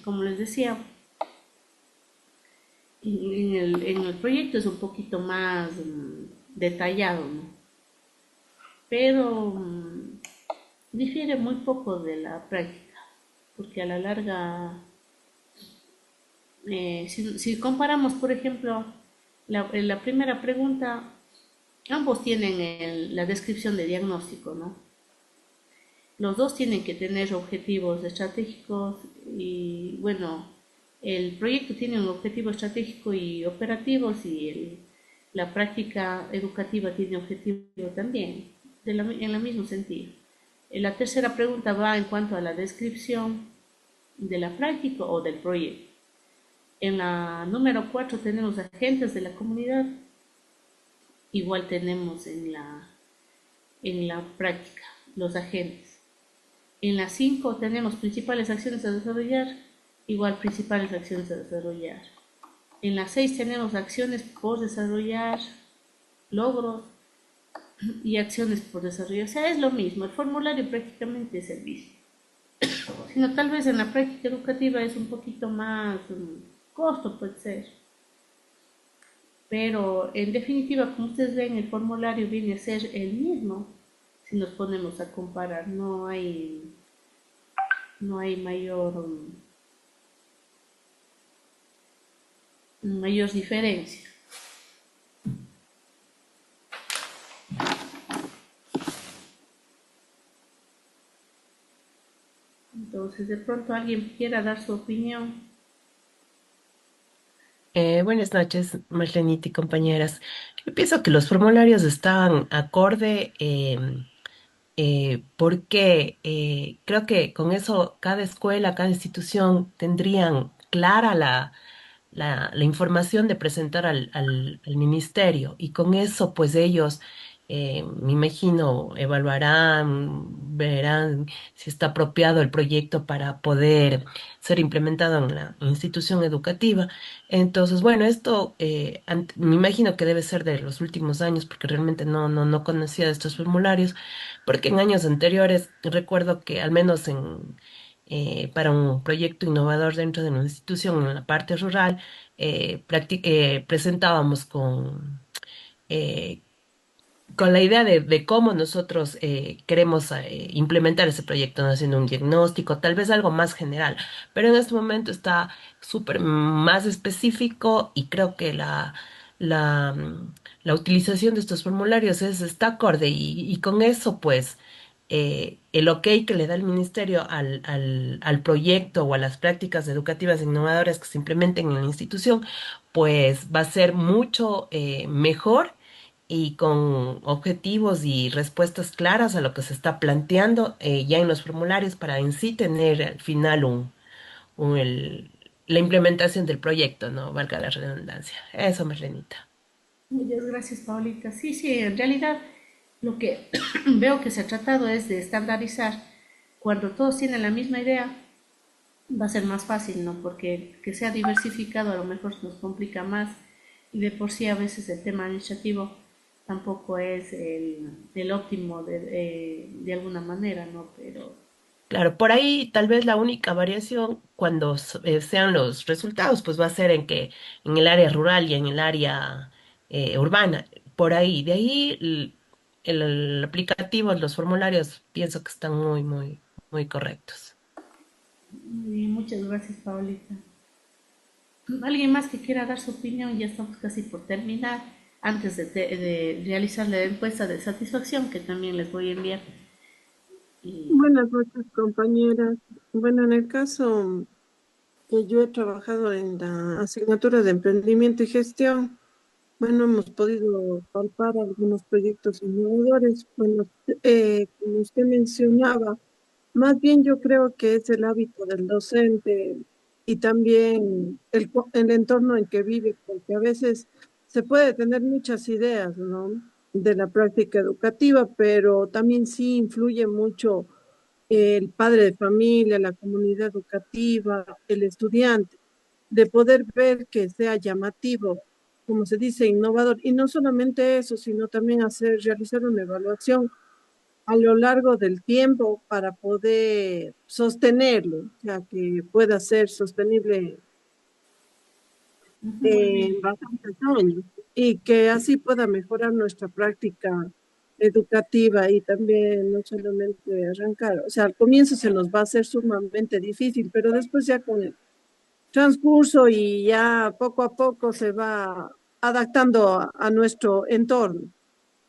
Como les decía, en el proyecto es un poquito más detallado, ¿no? Pero difiere muy poco de la práctica, porque a la larga, si comparamos, por ejemplo, la primera pregunta, ambos tienen la descripción de diagnóstico, ¿no? Los dos tienen que tener objetivos estratégicos y, bueno, el proyecto tiene un objetivo estratégico y operativos y la práctica educativa tiene objetivo también, en el mismo sentido. La tercera pregunta va en cuanto a la descripción de la práctica o del proyecto. En la número 4 tenemos agentes de la comunidad, igual tenemos en la práctica los agentes. En la 5 tenemos principales acciones a desarrollar, igual principales acciones a desarrollar. En la 6 tenemos acciones por desarrollar, logros y acciones por desarrollar. O sea, es lo mismo, el formulario prácticamente es el mismo. Sino tal vez en la práctica educativa es un poquito más corto, puede ser. pero en definitiva, como ustedes ven, el formulario viene a ser el mismo si nos ponemos a comparar, no hay mayor diferencia. Entonces, de pronto alguien quiera dar su opinión. Buenas noches, Marlenita y compañeras. Yo pienso que los formularios están acorde porque creo que con eso cada escuela, cada institución tendrían clara la información de presentar al ministerio y con eso pues ellos, me imagino, evaluarán, verán si está apropiado el proyecto para poder ser implementado en la institución educativa. Entonces, bueno, esto me imagino que debe ser de los últimos años porque realmente no conocía de estos formularios, porque en años anteriores recuerdo que al menos para un proyecto innovador dentro de una institución en la parte rural, presentábamos eh, con la idea de cómo nosotros queremos implementar ese proyecto, ¿no? Haciendo un diagnóstico, tal vez algo más general, pero en este momento está súper más específico y creo que la utilización de estos formularios está acorde y con eso pues el ok que le da el ministerio al proyecto o a las prácticas educativas innovadoras que se implementen en la institución, pues va a ser mucho mejor y con objetivos y respuestas claras a lo que se está planteando ya en los formularios para en sí tener al final la implementación del proyecto, ¿no? Valga la redundancia. Eso, Marlenita. Muchas gracias, Paulita. Sí, sí, en realidad lo que veo que se ha tratado es de estandarizar. Cuando todos tienen la misma idea, va a ser más fácil, ¿no? Porque que sea diversificado a lo mejor nos complica más y de por sí a veces el tema administrativo tampoco es el óptimo de alguna manera, ¿no? Pero Claro, por ahí tal vez la única variación cuando sean los resultados, pues va a ser en que en el área rural y en el área urbana, por ahí. De ahí el aplicativo, los formularios, pienso que están muy correctos. muchas gracias, Paulita. ¿Alguien más que quiera dar su opinión? Ya estamos casi por terminar. Antes de realizar la encuesta de satisfacción que también les voy a enviar. Y Buenas noches, compañeras. Bueno, en el caso que yo he trabajado en la asignatura de emprendimiento y gestión, bueno, hemos podido palpar algunos proyectos innovadores. Bueno, como usted mencionaba, más bien yo creo que es el hábito del docente y también el entorno en que vive, porque a veces se puede tener muchas ideas, ¿no? De la práctica educativa, pero también sí influye mucho el padre de familia, la comunidad educativa, el estudiante, de poder ver que sea llamativo, como se dice, innovador. Y no solamente eso, sino también realizar una evaluación a lo largo del tiempo para poder sostenerlo, o sea, que pueda ser sostenible muy bien. en bastantes años y que así pueda mejorar nuestra práctica educativa y también no solamente arrancar, o sea, al comienzo se nos va a hacer sumamente difícil, pero después ya con el transcurso y ya poco a poco se va adaptando a nuestro entorno.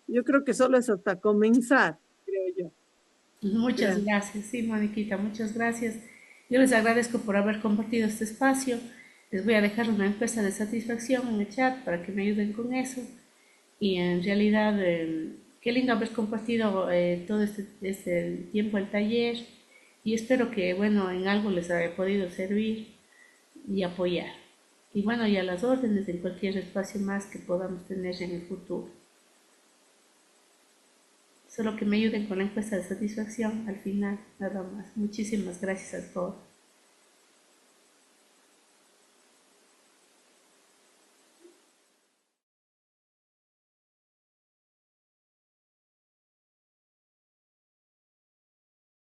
Yo creo que solo es hasta comenzar, creo yo. Muchas Gracias. gracias, sí, Moniquita, muchas gracias. Yo les agradezco por haber compartido este espacio. Les voy a dejar una encuesta de satisfacción en el chat para que me ayuden con eso. Y en realidad, qué lindo haber compartido todo este tiempo el taller. Y espero que, bueno, en algo les haya podido servir y apoyar. Y bueno, y a las órdenes en cualquier espacio más que podamos tener en el futuro. Solo que me ayuden con la encuesta de satisfacción al final, nada más. Muchísimas gracias a todos.